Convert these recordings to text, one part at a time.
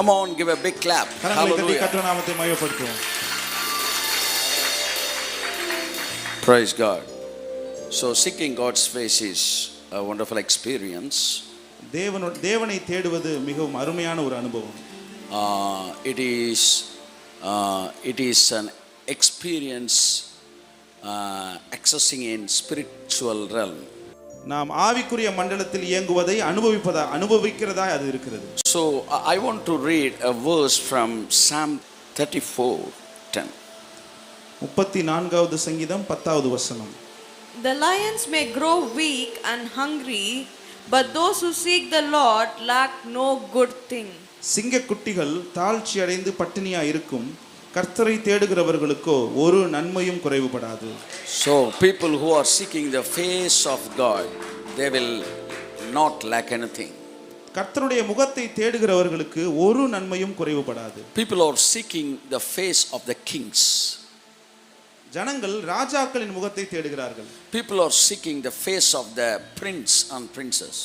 Come on, give a big clap. Hallelujah. Praise God. So seeking God's face is a wonderful experience. தேவனை தேடுவது மிகவும் அருமையான ஒரு அனுபவம். It is an experience accessing in spiritual realm. நாம் ஆவிக்குரிய மண்டலத்தில் இயங்குவதை அனுபவிக்கிறதா அது இருக்கிறது. So I want to read a verse from Psalm 34:10. 34வது சங்கீதம் 10வது வசனம். The lions may grow weak and hungry, but those who seek the Lord lack no good thing. சிங்கக்குட்டிகள் தாழ்ச்சி அடைந்து பட்டினியா இருக்கும், கர்த்தரை தேடுகிறவர்களுக்கோ ஒரு நன்மையும் குறைவுபடாது. So people who are seeking the face of God, they will not lack anything. கர்த்தருடைய முகத்தை தேடுகிறவர்களுக்கு ஒரு நன்மையும் குறைவுபடாது. People are seeking the face of the kings. ஜனங்கள் ராஜாக்களின் முகத்தை தேடுகிறார்கள். People are seeking the face of the prince and princess.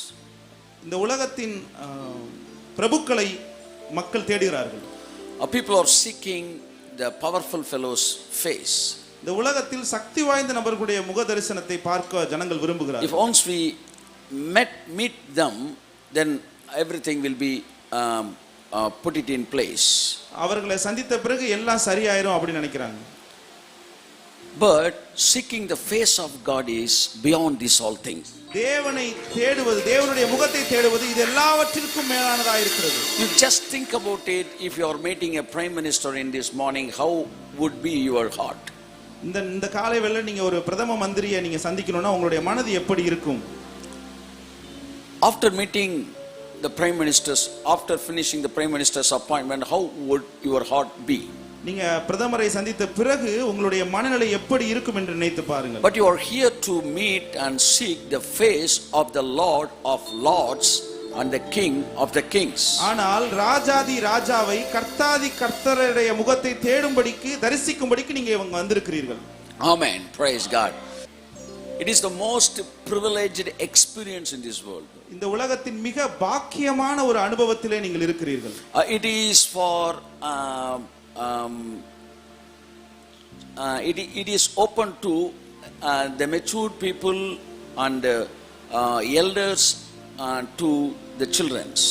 இந்த உலகத்தின் பிரபுக்களை மக்கள் தேடுகிறார்கள். People are seeking the powerful fellow's face. இந்த உலகத்தில் சக்தி வாய்ந்த நபர்களுடைய முக தரிசனத்தை பார்க்க ஜனங்கள் விரும்புகிறார்கள். If once we meet them, then everything will be put it in place. அவர்களை சந்தித்த பிறகு எல்லாம் சரியாயிரும் அப்படி நினைக்கிறாங்க. But seeking the face of God is beyond these all things. தேவனை தேடுவது, தேவனுடைய முகத்தை தேடுவது இது எல்லாவற்றிற்கும் மேலானதா இருக்கிறது. You just think about it. If you are meeting a prime minister in this morning, how would be your heart? இந்த காலை வேளையில நீங்க ஒரு பிரதம மந்திரியை நீங்க சந்திக்கணும்னா உங்களுடைய மனது எப்படி இருக்கும்? After meeting the prime ministers, after finishing the prime minister's appointment, how would your heart be? நீங்க பிரதமரை சந்தித்த பிறகு உங்களுடைய மனநிலை எப்படி இருக்கும் என்று நினைத்து பாருங்கள். But you are here to meet and seek the face of the Lord of Lords and the King of the Kings. ஆனால் ராஜாதி ராஜாவை கர்த்தாதி கர்த்தருடைய முகத்தை தேடும்படிக்கு தரிசிக்கும்படிக்கு நீங்க இவங்க வந்திருக்கிறீர்கள். Amen. Praise God. It is the most privileged experience in this world. இந்த உலகத்தின் மிக பாக்கியமான ஒரு அனுபவத்திலே நீங்கள் இருக்கிறீர்கள். It is for it is open to the matured people and elders to the childrens.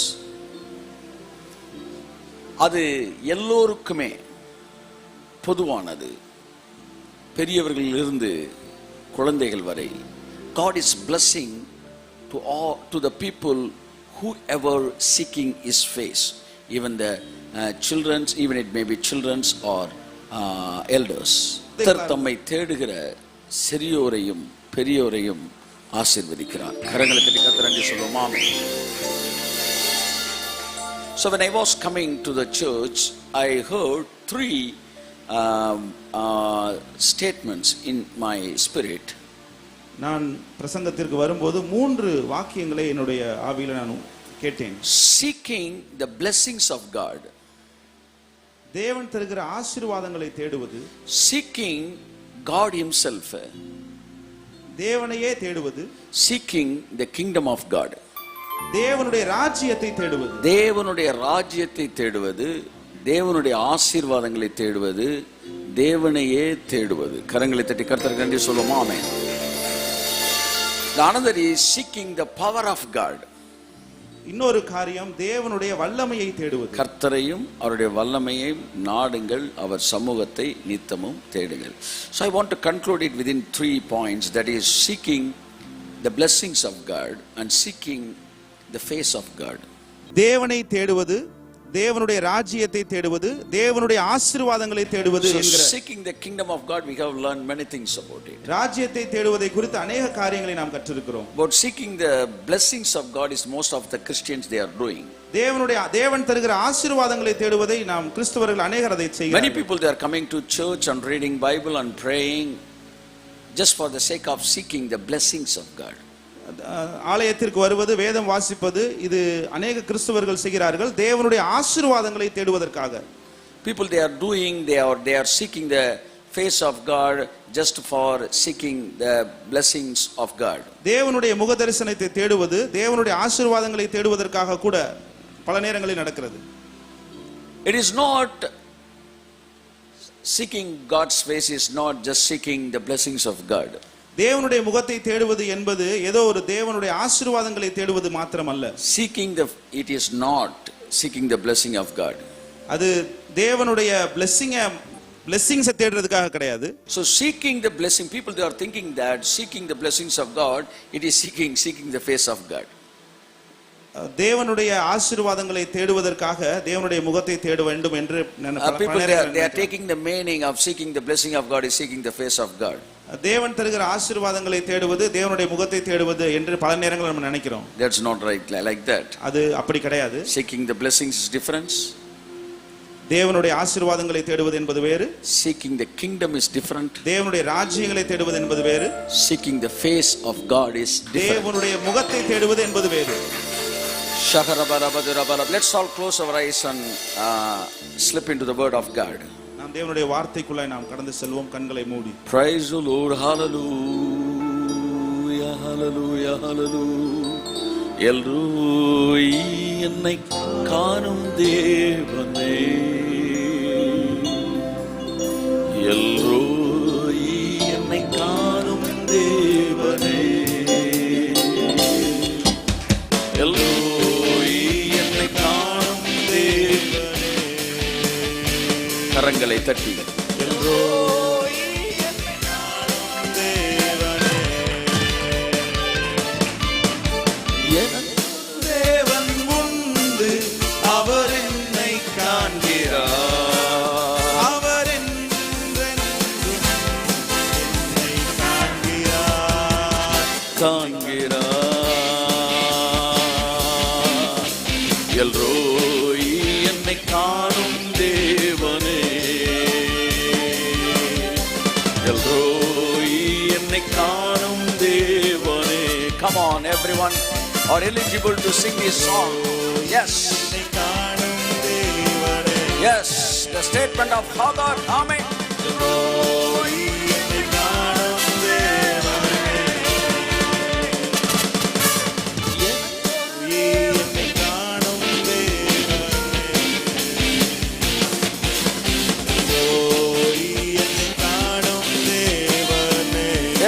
அது எல்லோருக்குமே பொதுவானது, பெரியவர்களிலிருந்து குழந்தைகள் வரை. God is blessing to the people whoever seeking his face, even the children's, even it may be children's or elders. தம்மை தேடுகிற சிறியோரையும் பெரியோரையும் ஆசீர்வதிக்கிறார். கரங்களை தட்டி கர்த்தரை நன்றி சொல்லுவோம். ஆமென். So when I was coming to the church, I heard three statements in my spirit. நான் பிரசங்கத்திற்கு வரும்போது 3 வாக்கியங்களை என்னுடைய ஆவியில நான் கேட்டேன். Seeking the blessings of God. தேவன் தருகிற ஆசீர்வாதங்களை தேடுவது. Seeking God himself. தேவனையே தேடுவது. Seeking the kingdom of God. தேவனுடைய ராஜ்யத்தை தேடுவது. தேவனுடைய ராஜ்யத்தை தேடுவது, தேவனுடைய ஆசீர்வாதங்களை தேடுவது, தேவனையே தேடுவது. கரங்களை தட்டி கர்த்தருக்கு நன்றி சொல்லுவோம். ஆமென். The another is seeking the power of God. இன்னொரு காரியம் தேவனுடைய வல்லமையை தேடுவது. கர்த்தரையும் அவருடைய வல்லமையையும் நாடுங்கள், அவர் சமூகத்தை நித்தமும் தேடுங்கள். So I want to conclude it within 3 points, that is seeking the blessings of God and seeking the face of God. தேவனை தேடுவது, தேவனுடைய ராஜ்யத்தை தேடுவது, தேவனுடைய ஆசீர்வாதங்களை தேடுவது என்கிற seeking the kingdom of God, we have learned many things about it. ராஜ்யத்தை தேடுவதை குறித்து अनेक காரியங்களை நாம் கற்றிருக்கிறோம். But seeking the blessings of God is most of the Christians they are doing. தேவன் தருகிற ஆசீர்வாதங்களை தேடுவதை நாம் கிறிஸ்தவர்கள் अनेகர் அதை செய்கிறார்கள். Many people they are coming to church and reading Bible and praying just for the sake of seeking the blessings of God. ஆலயத்திற்கு வருவது, வேதம் வாசிப்பது, இது अनेक கிறிஸ்தவர்கள் செய்கிறார்கள் தேவனுடைய ஆசீர்வாதங்களை தேடுவதற்காக. People they are seeking the face of God just for seeking the blessings of God. தேவனுடைய முக தரிசனத்தை தேடுவது, தேவனுடைய ஆசீர்வாதங்களை தேடுவதற்காக கூட பல நேரங்களில் நடக்கிறது. It is not seeking God's face is not just seeking the blessings of God. தேவனுடைய முகத்தை தேடுவது என்பது ஏதோ ஒரு தேவனுடைய ஆசீர்வாதங்களை தேடுவது மாத்திரமல்ல. It is not seeking the blessing of God. அது தேவனுடைய blessings தேடுறதுக்காக கிடையாது. So seeking the blessing, people they are thinking that seeking the blessings of God, it is seeking the face of God. தேவனுடைய ஆசீர்வாதங்களை தேடுவதற்காக தேவனுடைய முகத்தை தேட வேண்டும் என்று people they are taking the meaning of seeking the blessing of God is seeking the face of God. தேவன் தருகிற ஆசீர்வாதங்களை தேடுவது தேவனுடைய முகத்தை தேடுவது என்று பல நேரங்களில் நம்ம நினைக்கிறோம். That's not right like that. அது அப்படி கிடையாது. Seeking the blessings is different. தேவனுடைய ஆசீர்வாதங்களை தேடுவது என்பது வேறு. Seeking the kingdom is different. தேவனுடைய ராஜ்யங்களை தேடுவது என்பது வேறு. Seeking the face of God is different. தேவனுடைய முகத்தை தேடுவது என்பது வேறு. Let's all close our eyes and slip into the word of God. நாம் தேவனுடைய வார்த்தைக்குள்ளே நாம் கடந்து செல்வோம் கண்களை மூடி. Praise the Lord, hallelujah, hallelujah, hallelujah. எல்லோய் என்னை காணும் தேவனே, எல்லோய் என்னை காணும் தேவனே, எல்லோய் என்னை காணும் தேவனே. கரங்களை தட்டி எல்லோய் என்னை காணும் தேவனே, தேவன் உண்டு அவர் என்னை காண்கிறார், அவர் என்றென்றும் என்னை காண்கிறார். எல்லோய் என்னை காணும் தேவனே, எல்லோய் என்னை காணும் தேவனே. Come on, everyone are eligible to sing this song. Yes. Yes, the statement of Hagar. Amen.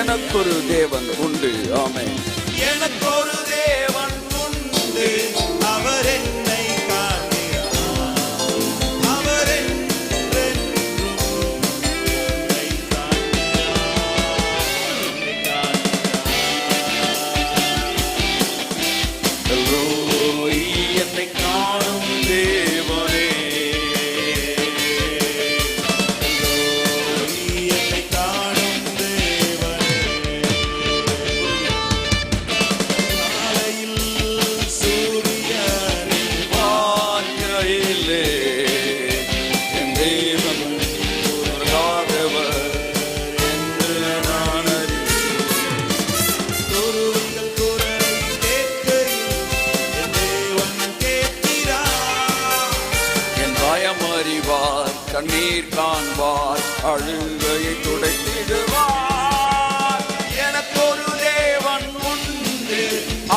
எனக்கொரு தேவன் உண்டு. ஆமென். எனக்கொரு தேவன் உண்டு அவர் என்னை காண்கிறார், அவர் என்றென்றும் என்னை காண்கிறார். எல்லோய் என்னை காணும் தேவனே, எல்லோய் என்னை காணும் தேவனே. காலையில் சூரியனின் வாழ்க்கையிலே என் தேவன் உலகாதவர் என்று நான் அறிவேன். துருவிகள் குரலை கேட்கையில் என் தேவன் கேட்கிறார். என் பயம் அறிவார், கண்ணீர் காண்பார், அழுகையை துடைத்திடுவார். எனக்கொரு தேவன் உண்டு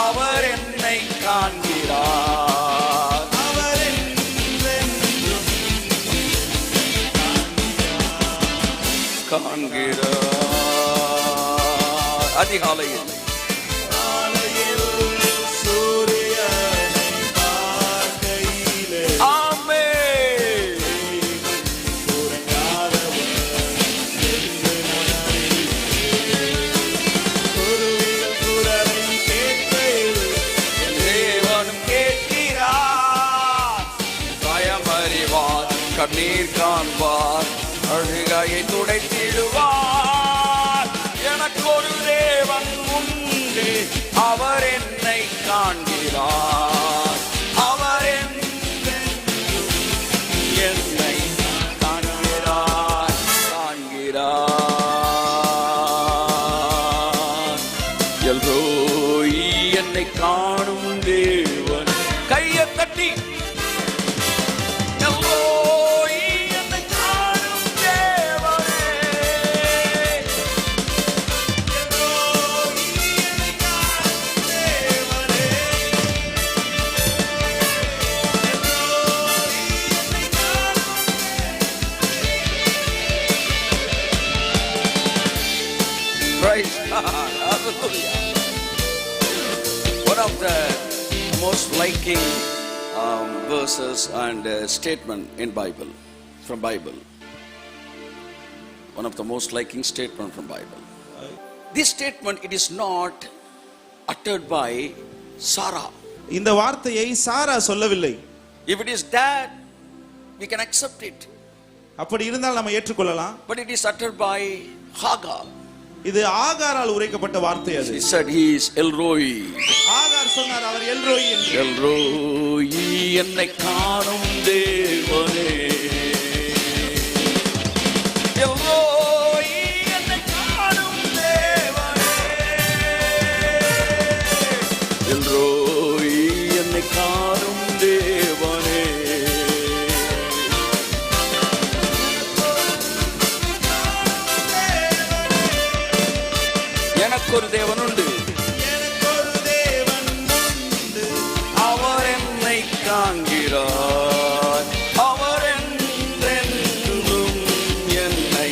அவர் என்னை காண்கிறார், அவர் என்றென்றும் காண்கிறார். அதிகாலையில் சூரியனை பார்க்கையிலே ஆமென். தேவனும் கேட்கிறார், பயம் அறிவார், கண்ணீர் காண்பார், அழுகையை துடைத்திடுவார். எனக்கொரு தேவன் உண்டு அவர் என்னை காண்கிறார், அவர் என்றென்றும் என்னை காண்கிறார், காண்கிறார். எல்லோய் என்னை காணும் தேவன். கையை தட்டி எல்லோய் என்னை காணும் தேவனே, எல்லோய் என்னை காணும் தேவனே, எல்லோய் என்னை காணும் of the most liking verses and statement in Bible, from Bible. One of the most liking statement from Bible. This statement, it is not uttered by Sarah. இந்த வார்த்தையை சாரா சொல்லவில்லை. If it is that, we can accept it. அப்படி இருந்தால் நம்ம ஏற்றுக்கொள்ளலாம். But it is uttered by Hagar. இது ஆகாரால் உரைக்கப்பட்ட வார்த்தை அது. He said he is El Roi. ஆகார் சொன்னார் அவர் எல் ரோயி என்று. El Roi என்னை காணும் தேவனே. El Roi என்னை காணும் தேவனே. El Roi என்னை காணும் தேவனே. எனக்கு ஒரு தேவன் உண்டு. அவர் என்னை காண்கிறார். அவர் என்றென்றும் என்னை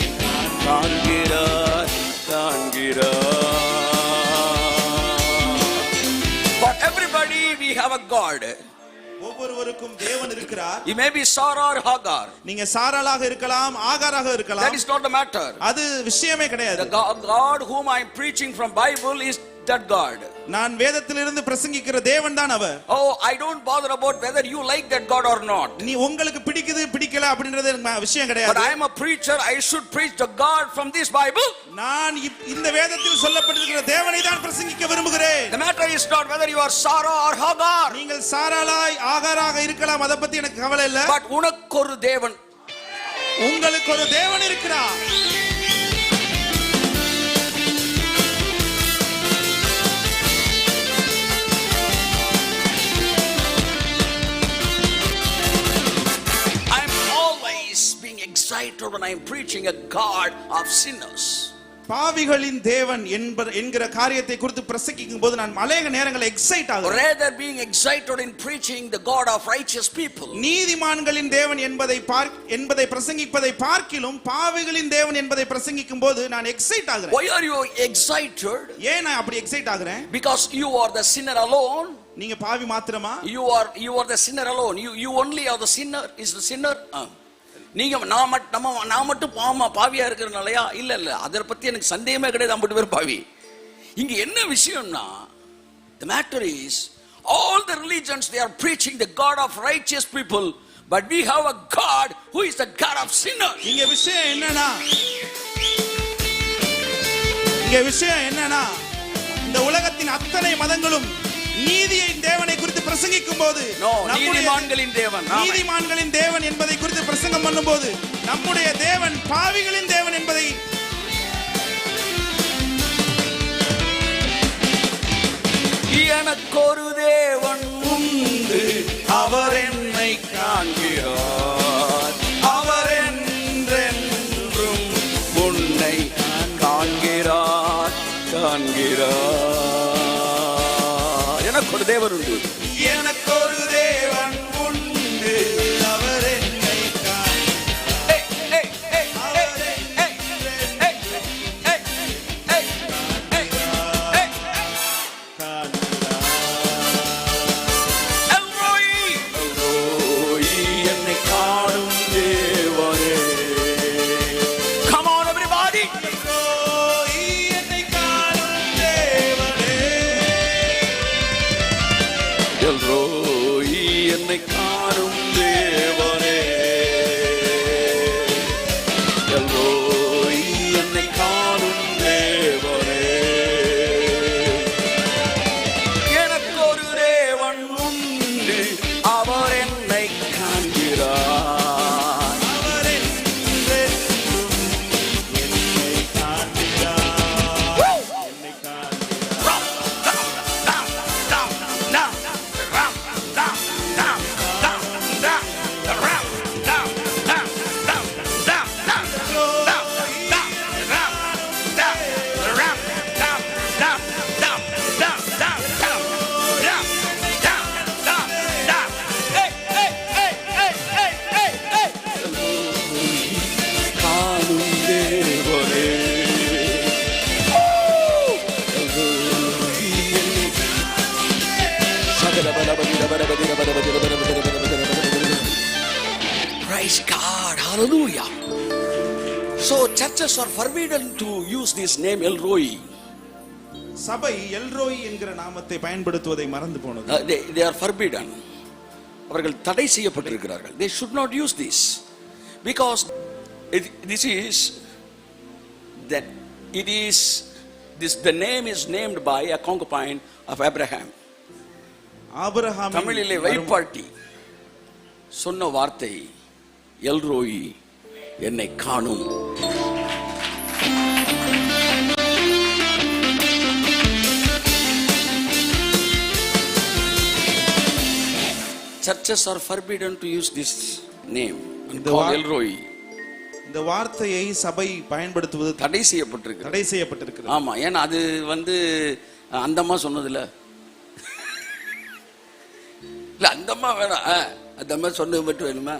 காண்கிறார். For everybody we have a God. ஒவ்வொருவருக்கும் தேவன் இருக்கிறார். You may be Sarah or Hagar. நீங்க சாராளாக இருக்கலாம், ஆகாராக இருக்கலாம். That is not the matter. அது விஷயமே கிடையாது. The God whom I am preaching from Bible is that God. நான் வேதத்திலிருந்து பிரசங்கிக்கிற தேவன் தான் அவர். Oh, I don't bother about whether you like that God or not. நீ உங்களுக்கு பிடிக்குது பிடிக்கல அப்படின்றது விஷயம் கிடையாது. But I am a preacher, I should preach the God from this Bible. நான் இந்த வேதத்தில் சொல்லப்பட்டிருக்கிற தேவனை தான் பிரசங்கிக்க விரும்புகிறேன். The matter is not whether you are Sarah or Hagar. நீங்கள் சாராளாய் ஆகாராக இருக்கலாம், அத பத்தி எனக்கு கவலை இல்ல. But உனக்கு ஒரு தேவன், உங்களுக்கு ஒரு தேவன் இருக்கிறார். excited when I am preaching a God of sinners. பாவிகளின் தேவன் என்கிற காரியத்தை குறித்து பிரசங்கிக்கும் போது நான் அநேக நேரங்களில் எக்ஸைட் ஆகிறேன். Rather being excited in preaching the God of righteous people. நீதிமான்களின் தேவன் என்பதை பிரசங்கிப்பதை பார்க்கிலும் பாவிகளின் தேவன் என்பதை பிரசங்கிக்கும் போது நான் எக்ஸைட் ஆகிறேன். Why are you excited? ஏன் நான் அப்படி எக்ஸைட் ஆகிறேன்? Because you are the sinner alone. நீங்க பாவி மாத்திரமா? You are the sinner alone. You only are the sinner. Is the sinner? நீங்க நான் மட்டும் பாவியா இருக்கிறனாலயா? இல்ல அதை பத்தி எனக்கு சந்தேகமே கிடையாது. மட்டும் பேர் பாவி. இங்க என்ன விஷயம்னா, the matter is all the religions they are preaching the God of righteous people, but we have a God who is the God of sinners. இங்க விஷயம் என்னன்னா இந்த உலகத்தின் அத்தனை மதங்களும் நீதியின் தேவனை குறித்து பிரசங்கிக்கும் போது, நீதிமான்களின் தேவன் என்பதை குறித்து பிரசங்கம் பண்ணும்போது, நம்முடைய தேவன் பாவிகளின் தேவன் என்பதை எனக்கு ஒரு தேவன் உண்டு, அவர் என்னை காண்கிறார். அவர் என்றென்றும் உன்னை காண்கிறார். எனக்கு ஒரு தேவன் உண்டு. எனக்கு ஒரு தேவன் உண்டு, அவர் என்னை என்னை காணும் தேவனே. Come on everybody. என்னை காணும் தேவனே. El Roi Hallelujah. So churches are forbidden to use this name El Roi. சபை எல்ரோய் என்கிற நாமத்தை பயன்படுத்துவதை மறந்து போனது. They are forbidden. அவர்கள் தடை செய்யப்பட்டிருக்கிறார்கள். They should not use this because this is that it is this the name is named by a concubine of Abraham. Abraham தமிழிலே வைப்பாட்டி சொன்ன வார்த்தை எல் ரோய், என்னை காணும். Churches are forbidden to use this name and call El Roi. இந்த வார்த்தையை சபை பயன்படுத்துவது தடை செய்யப்பட்டிருக்கு. தடை செய்யப்பட்டிருக்கிறது. ஆமா, ஏன்னா அது அந்தம்மா சொன்னதுல இல்ல, அந்தம்மா வேணாம், அந்தம்மா சொன்னது மட்டும் வேணுமா?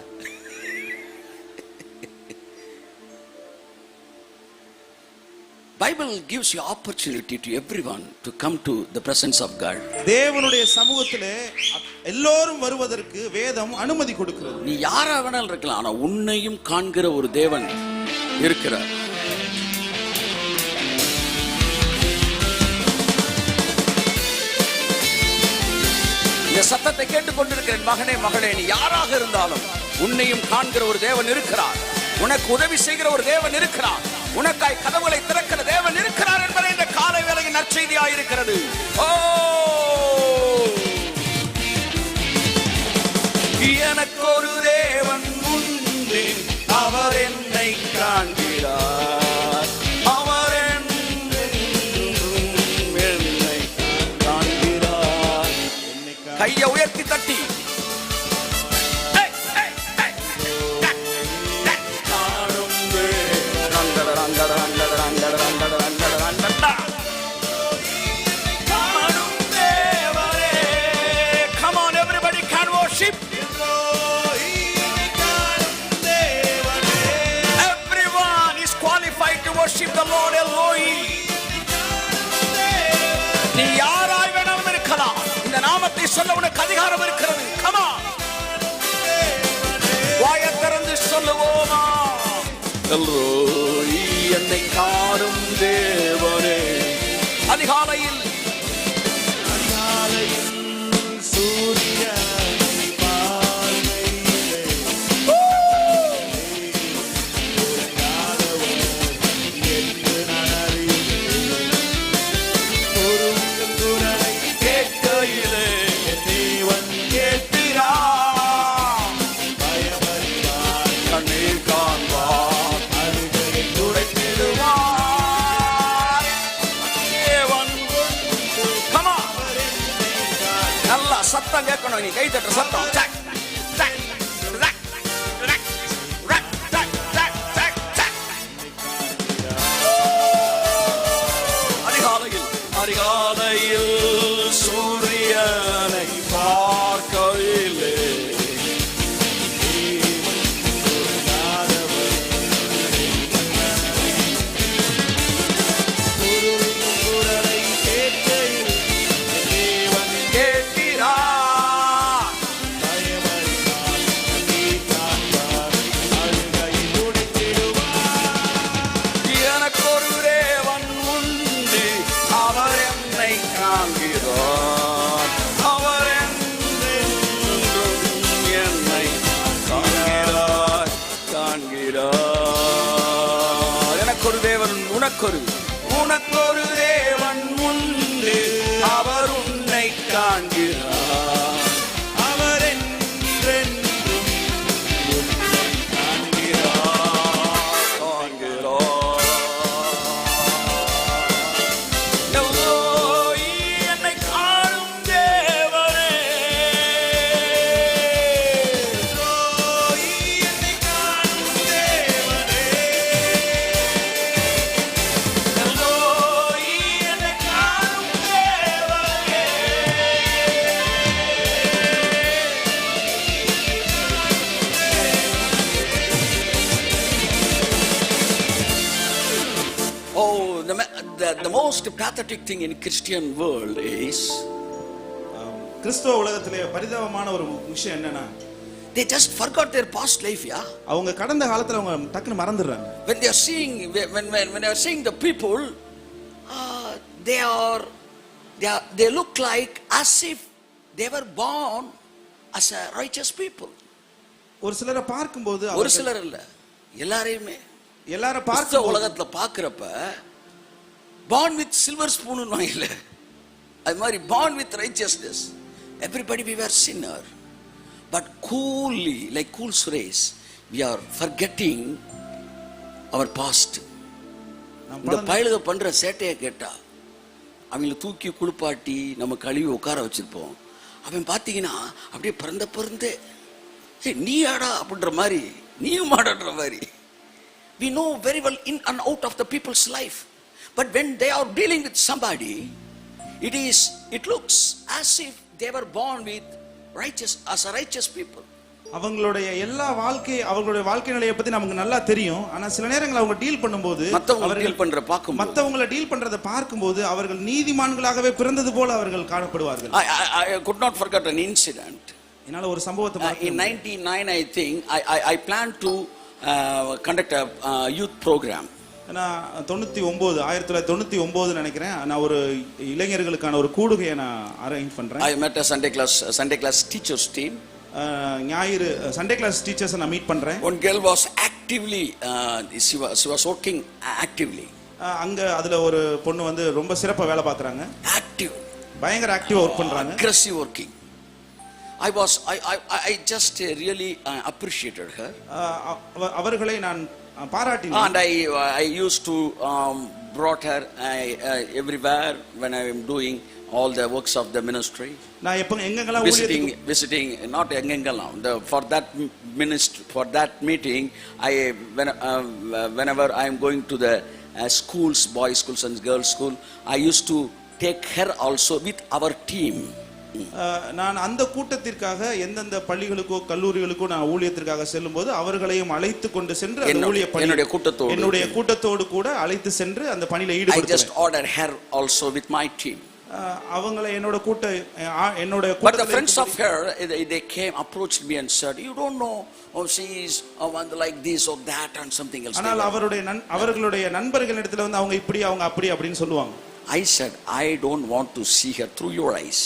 Bible gives you opportunity to everyone to come to the presence of God. தேவனுடைய சமூகத்திலே எல்லோரும் வருவதற்கு வேதம் அனுமதி கொடுக்கிறது. நீ யாரா வேணாலும் இருக்கலாம், ஆனா உன்னையும் காண்கிற ஒரு தேவன் இருக்கிறார். இந்த சத்தத்தை கேட்டுக்கொண்டிருக்கிற மகனே மகளே, நீ யாராக இருந்தாலும் உன்னையும் காண்கிற ஒரு தேவன் இருக்கிறார். உனக்கு உதவி செய்கிற ஒரு தேவன் இருக்கிறார். உனக்காய் கதவுகளை திறக்கிற தேவன் இருக்கிறார் என்பதை இந்த காலை வேளையின் நற்செய்தியாக இருக்கிறது. ஓ, எனக்கு ஒரு தேவன் உண்டு, அவர் என்னை காண்கிறார். அவர் என்னை காண்கிறார். கையை உயர்த்தி தட்டி Come on, everybody can worship. Everyone is qualified to worship the Lord Eloi. நீ யாராய் வேணாலும் இருக்கலாம், இந்த நாமத்தை சொல்ல உனக்கு அதிகாரம் இருக்கிறது. Come on, வாயை திறந்து சொல்லுவோமா? எல்லோய், என்னை காணும் தேவனே. அதிகாலையில் சூரிய கேட்கையிலே தேவன் கேட்கிறார். கண்ணீர் காண்பார், அழுகையை துடைத்திடுவார். தேவன் Come on. நல்லா சத்தம் கேட்கணும். நீ கை தட்டுற சத்தம். ஜாக், ஜாக், ஜாக், ஜாக், ஜாக், ஜாக், ஜாக், ஜாக், ஜாக். அதிகாலையில் சூரியனை பார்க்கையிலே கேட்கிறார். எனக்கு ஒரு தேவன் உண்டு, அவர் என்னை காண்கிறார். அவர் என்றென்றும் என்னை காண்கிறார், காண்கிறார். எனக்கு ஒரு தேவன், உனக்கொரு தேவன் உண்டு, அவர் உன்னை காண்கிறார். அவர் என்றென்றும் உன்னை காண்கிறார், காண்கிறார். எல்லோய், என்னை காணும் தேவனே. எல்லோய், என்னை காணும் தேவனே. எல்லோய், என்னை காணும் தேவனே. Oh, the most pathetic thing in Christian world is கிறிஸ்தவ உலகத்திலே பரிதாபமான ஒரு விஷயம் என்னன்னா, they just forgot their past life, yeah. அவங்க கடந்த காலத்துல அவங்க டக்குன்னு மறந்துடுறாங்க. When they are seeing, when they are seeing the people, they look like as if they were born as a righteous people. ஒரு சிலரை பார்க்கும்போது ஒரு சிலர் இல்ல, எல்லாரையுமே எல்லாரும் பார்த்த உலகத்துல பார்க்கறப்ப born with silver spoon இல்ல, அது மாதிரி born with righteousness. Everybody we were sinner, but coolly, like cool Suresh, we are forgetting our past. இந்த பயலுக பண்ற சேட்டையை கேட்டா அவங்களை தூக்கி குளிப்பாட்டி நம்ம கழுவி உட்கார வச்சிருப்போம். அவன் பார்த்தீங்கன்னா அப்படியே பிறந்தே நீ ஆடா அப்படின்ற மாதிரி, நீயும் ஆடான்ற மாதிரி. We know very well in and out of the people's life, but when they are dealing with somebody, it looks as if they were born with as a righteous people. அவங்களுடைய எல்லா அவங்களுடைய வாழ்க்கை நிலையை பத்தி நமக்கு நல்லா தெரியும். ஆனா சில நேரங்கள் அவங்க டீல் பண்ணும்போது, மத்தவங்களை டீல் பண்றத பார்க்கும்போது அவர்கள் நீதிமான்களாகவே பிறந்தது போல அவர்கள் காணப்படுவார்கள். I could not forget an incident. என்னால ஒரு சம்பவத்தை in 99 I think I planned to conduct a youth program. நான் 1999 நினைக்கிறேன், நான் ஒரு இளைஞர்களுக்கான ஒரு கூடுகையை நான் அரேஞ்ச் பண்றேன். I met a Sunday class teachers team. ஞாயிறு சண்டே கிளாஸ் டீச்சர்ஸ் நான் மீட் பண்றேன். One girl was actively she was working actively. அங்க அதுல ஒரு பொண்ணு வந்து ரொம்ப சிறப்பா வேலை பார்க்கறாங்க. Active, பயங்கர ஆக்டிவா வர்க் பண்றாங்க. Aggressive working. I just really appreciated her. அவர்களை நான் பாராட்டினேன். And I used to brought her everywhere when I am doing all the works of the ministry. நான் எப்ப எங்கெங்கலாம் visiting not எங்கெங்கலாம், for that ministry, for that meeting, whenever I am going to the schools, boys schools and girls school, I used to take her also with our team. நான் அந்த கூட்டத்திற்காக எந்தெந்த பள்ளிகளுக்கோ கல்லூரிகளுக்கோ நான் ஊழியத்திற்காக செல்லும்போது அவர்களையும் அழைத்து கொண்டு சென்று அந்த ஊழிய பணி என்னுடைய கூட்டத்தோடு கூட அழைத்து சென்று அந்த பணியில ஈடுபடுவேன். I just ordered her also with my team. அவங்களை என்னோட But the friends of her, they came, approached me and said, you don't know, she is like this or that and something else. ஆனால் அவர்களுடைய நண்பர்களிடத்துல வந்து அவங்க இப்படி அவங்க அப்படி அப்படினு சொல்லுவாங்க. I said, I don't want to see her through your eyes.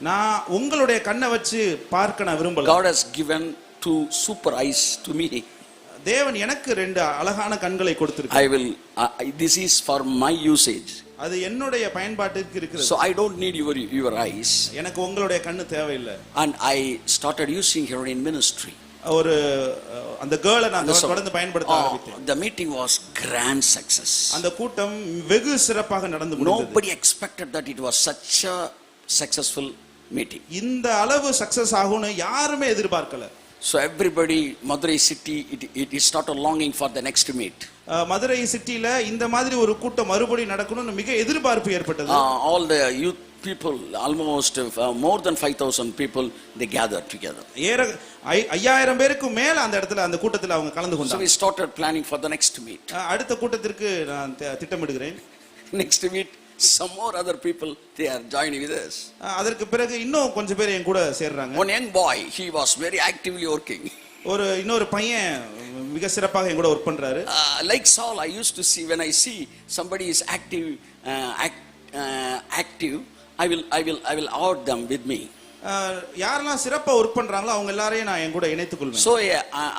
நான் உங்களுடைய கண்ணை வச்சு பார்க்க நான் விரும்பல. God has given two super eyes to me. தேவன் எனக்கு ரெண்டு அழகான கண்களை கொடுத்திருக்கிறார். This is for my usage. அது என்னுடைய பயன்பாட்டுக்கு இருக்குது. So I don't need your eyes. எனக்கு உங்களுடைய கண்ணு தேவையில்லை. And I started using her in ministry. ஒரு அந்த கேர்ளை நான் தொடர்ந்து பயன்படுத்த ஆரம்பித்தேன். The meeting was grand success. அந்த கூட்டம் வெகு சிறப்பாக நடந்து முடிந்தது. Nobody expected that it was such a successful meeting. இந்த அளவு சக்சஸ் ஆகும்னு யாருமே எதிர்பார்க்கல. So everybody, Madurai city, it started longing for the next meet. Madurai சிட்டில இந்த மாதிரி ஒரு கூட்டம் மறுபடி நடக்கணும்னு மிக எதிர்பார்ப்பு ஏற்பட்டது. All the youth people, almost more than 5,000 people, they gathered together. 5000 பேருக்கு மேல அந்த இடத்துல அந்த கூட்டத்துல அவங்க கலந்து கொண்டாங்க. So we started planning for the next meet. அடுத்த கூட்டத்திற்கு நான் திட்டமிடுகிறேன். Next meet, some more other people, they are joining with us. அதற்கு பிறகு இன்னும் கொஞ்சம் பேர் என் கூட சேர்றாங்க. One young boy, he was very actively working. இன்னொரு பையன் மிக சிறப்பாக என் கூட வர்க் பண்றாரு. Like Saul, I used to see, when I see somebody is active, I will add them with me. யாரெல்லாம் சிறப்பா வர்க் பண்றாங்களோ அவங்க எல்லாரையும் நான் என் கூட இணைத்துக் கொள்வேன். So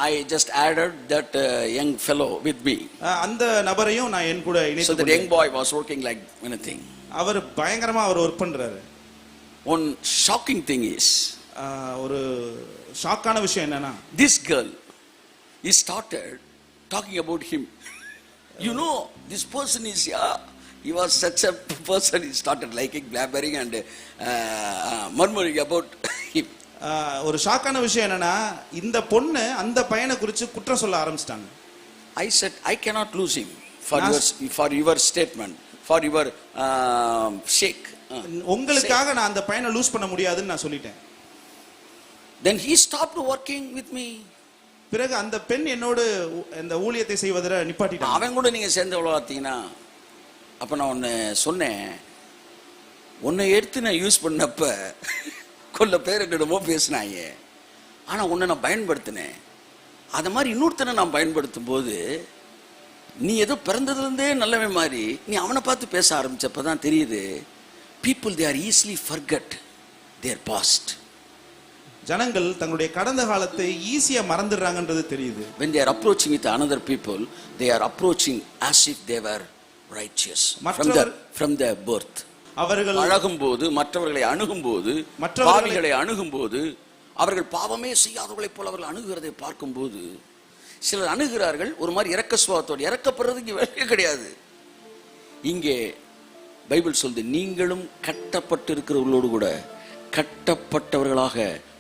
I just added that young fellow with me. அந்த நபரையும் நான் என் கூட இணைத்துக் கொண்டேன். So the young boy was working like anything. அவர் பயங்கரமா வர்க் பண்றாரு. One shocking thing is, ஒரு ஷாக்கான விஷயம் என்னன்னா, this girl, he started talking about him. You know, this person is he was such a person, he started liking, blabbering and murmuring about him. ஒரு ஷாக்கான விஷயம் என்னன்னா, இந்த பொண்ணு அந்த பையனை குறித்து குற்றம் சொல்ல ஆரம்பிச்சிட்டாங்க. I said, I cannot lose him for your statement, for your sake. உங்களுக்காக நான் அந்த பையனை லூஸ் பண்ண முடியாதுன்னு நான் சொல்லிட்டேன். Then he stopped working with me. பிறகு அந்த பெண் என்னோடு இந்த ஊழியத்தை செய்வதற நிப்பாட்டிட்டான். அவன் கூட நீங்க சேர்ந்து எவ்வளவு பார்த்தீங்கன்னா, அப்ப நான் ஒன்னு சொன்னேன், உன்னை எடுத்து நான் யூஸ் பண்ணப்ப கொல்ல பேர் என்னடமோ பேசினாங்க. ஆனா உன்னை நான் பயன்படுத்தினேன். அத மாதிரி இன்னொருத்தனை நான் பயன்படுத்தும் போது நீ ஏதோ பிறந்ததுலேருந்தே நல்லவன் மாதிரி நீ அவனை பார்த்து பேச ஆரம்பிச்சப்பதான் தெரியுது, people they are easily forget their past. ஜனங்கள் தங்களுடைய கடந்த காலத்தை ஈஸியா மறந்துடுறாங்கன்றது தெரியுது. When they are approaching with another people, they are approaching as if they were righteous from their birth. அவர்கள் அணுகும்போது, மற்றவர்களை அணுகும்போது, பாவிகளை அணுகும்போது, அவர்கள் பாவமே செய்யாதவர்களைப் போல அவர்கள் அணுகுகிறதை பார்க்கும்போது சிலர் அணுகிறார்கள் ஒரு மாதிரி இரக்க சுபாவத்தோடு. இறக்கப்படுறது இங்கே வேலையே கிடையாது. இங்கே பைபிள் சொல்லுது, நீங்களும் கட்டப்பட்டிருக்கிறவர்களோடு கூட கட்டப்பட்டவர்களாக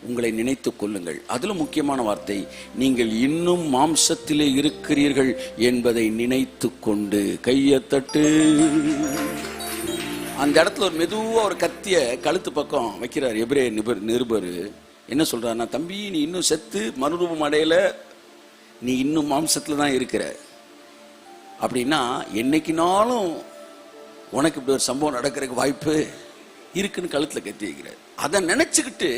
உங்களை நினைத்துக் கொள்ளுங்கள். அதிலும் முக்கியமான வார்த்தை, நீங்கள் இன்னும் மாம்சத்திலே இருக்கிறீர்கள் என்பதை நினைத்து கொண்டு. கையை தட்டு. அந்த இடத்துல ஒரு மெதுவா ஒரு கத்திய கழுத்து பக்கம் வைக்கிறார் எபிரேய நிருபர். என்ன சொல்றாருன்னா, தம்பி நீ இன்னும் செத்து மறுரூபம் அடையல, நீ இன்னும் மாம்சத்துல தான் இருக்கிற. அப்படின்னா என்னைக்குனாலும் உனக்கு இப்படி ஒரு சம்பவம் நடக்கிறதுக்கு வாய்ப்பு இருக்குன்னு கழுத்துல கத்தி வைக்கிறார். அதை நினைச்சுக்கிட்டு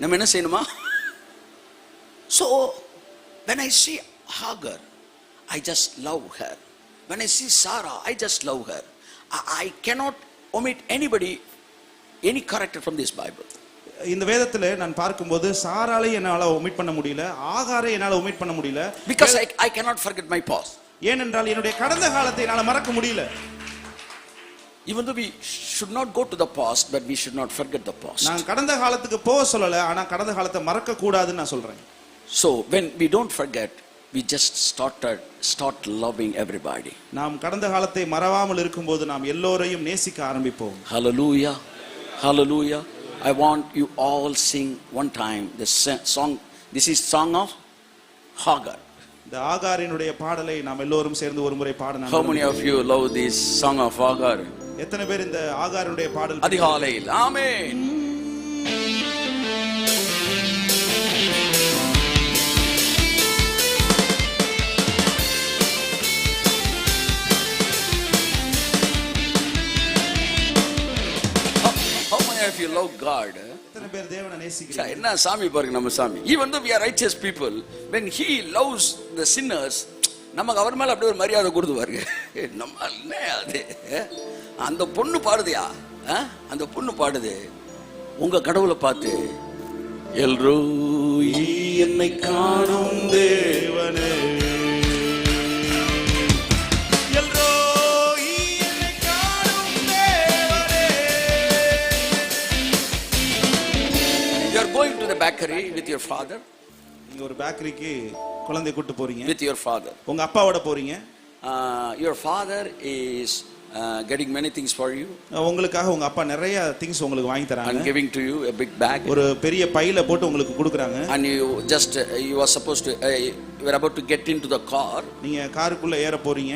நம்ம என்ன செய்யணுமா? So when I see Hagar, I just love her. When I see Sarah, I just love her. I cannot omit anybody, any character from this Bible. இந்த வேதத்துல நான் பார்க்கும்போது சாராளை என்னால ஒமிட் பண்ண முடியல, ஆகாரை என்னால ஒமிட் பண்ண முடியல. Because I cannot forget my past. ஏனென்றால் என்னுடைய கடந்த காலத்தை என்னால மறக்க முடியல. Even though we should not go to the past, but we should not forget the past. நான் கடந்த காலத்துக்கு போக சொல்லல, ஆனா கடந்த காலத்தை மறக்க கூடாதுன்னு நான் சொல்றேன். So when we don't forget, we just start loving everybody. நாம் கடந்த காலத்தை மறவாமல் இருக்கும்போது நாம் எல்லோரையும் நேசிக்க ஆரம்பிப்போம். Hallelujah. Hallelujah. I want you all sing one time the song. This is song of Hagar. இந்த ஆகாரினுடைய பாடலை நாம் எல்லோரும் சேர்ந்து ஒரு முறை பாடணும். How many of you love this song of Hagar? எத்தனை பேர் இந்த ஆகாரினுடைய பாடல் அதிகாலையில்? ஆமென். How many of you love God? எத்தனை பேர் தேவனை நேசிக்கிறீங்க? என்ன சாமி பாருங்க நம்ம சாமி. Even though we are righteous people, when he loves the sinners, நமக்கு அவர் மேல அப்படியே ஒரு மரியாதை கொடுத்து பாருங்க. நம்ம என்ன அது? அந்த பொண்ணு பாடுதியா? அந்த பொண்ணு பாடுது, உங்க கடவுளை பார்த்து, எல்ரோயி என்னை காணும் தேவனே, எல்ரோயி என்னை காணும் தேவனே. You are going to the bakery with your father. நீங்க ஒரு பேக்கரிக்கு குழந்தை கூட்டி போறீங்க. With your father. உங்க அப்பாவோட போறீங்க. Your father is getting many things for you. உங்களுக்காக உங்க அப்பா நிறைய things உங்களுக்கு வாங்கி தராங்க. And giving to you a big bag. ஒரு பெரிய பையில போட்டு உங்களுக்கு கொடுக்கறாங்க. And you are supposed to you were about to get into the car. நீங்க காருக்குள்ள ஏற போறீங்க.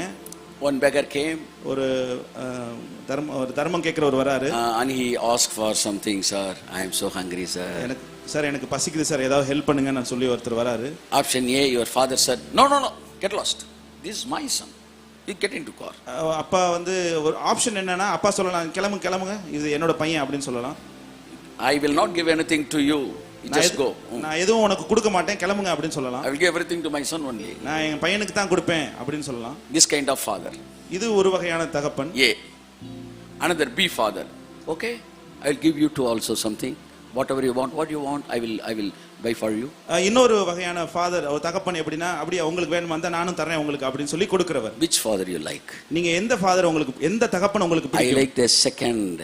One beggar came. ஒரு தர்மம் கேக்குறவர் வராரு. And he asked for something, sir. I am so hungry, sir. எனக்கு பசிக்குது சார், ஏதாவது ஹெல்ப் பண்ணுங்க நான் சொல்லி ஒருத்தர் வராரு. Option A, your father said, no, get lost. This is my son. You get into car. அப்பா வந்து ஒரு ஆப்ஷன் என்னன்னா, அப்பா சொல்லலாம் கிளம்புங்க, இது என்னோட பையன் அப்படின்னு சொல்லலாம். I will not give anything to you. Just go. நான் எதுவும் உனக்கு கொடுக்க மாட்டேன், கிளம்புங்க அப்படின்னு சொல்லலாம். I will give everything to my son only. நான் என் பையனுக்கு தான் கொடுப்பேன் அப்படின்னு சொல்லலாம். This kind of father. இது ஒரு வகையான தகப்பன். A. Another B father. Okay, I will give you to also something. Whatever you want, what you want, I will buy for you. இன்னொரு வகையான ஃாதர், ஒரு தகப்பன் எப்படின்னா, அப்படியே உங்களுக்கு வேணுமா இருந்தா நானும் தரேன் உங்களுக்கு அப்படின்னு சொல்லி கொடுக்கிறவர். Which father you like? நீங்க எந்த ஃாதர் உங்களுக்கு, எந்த தகப்பன் உங்களுக்கு பிடிக்கும்? I like the second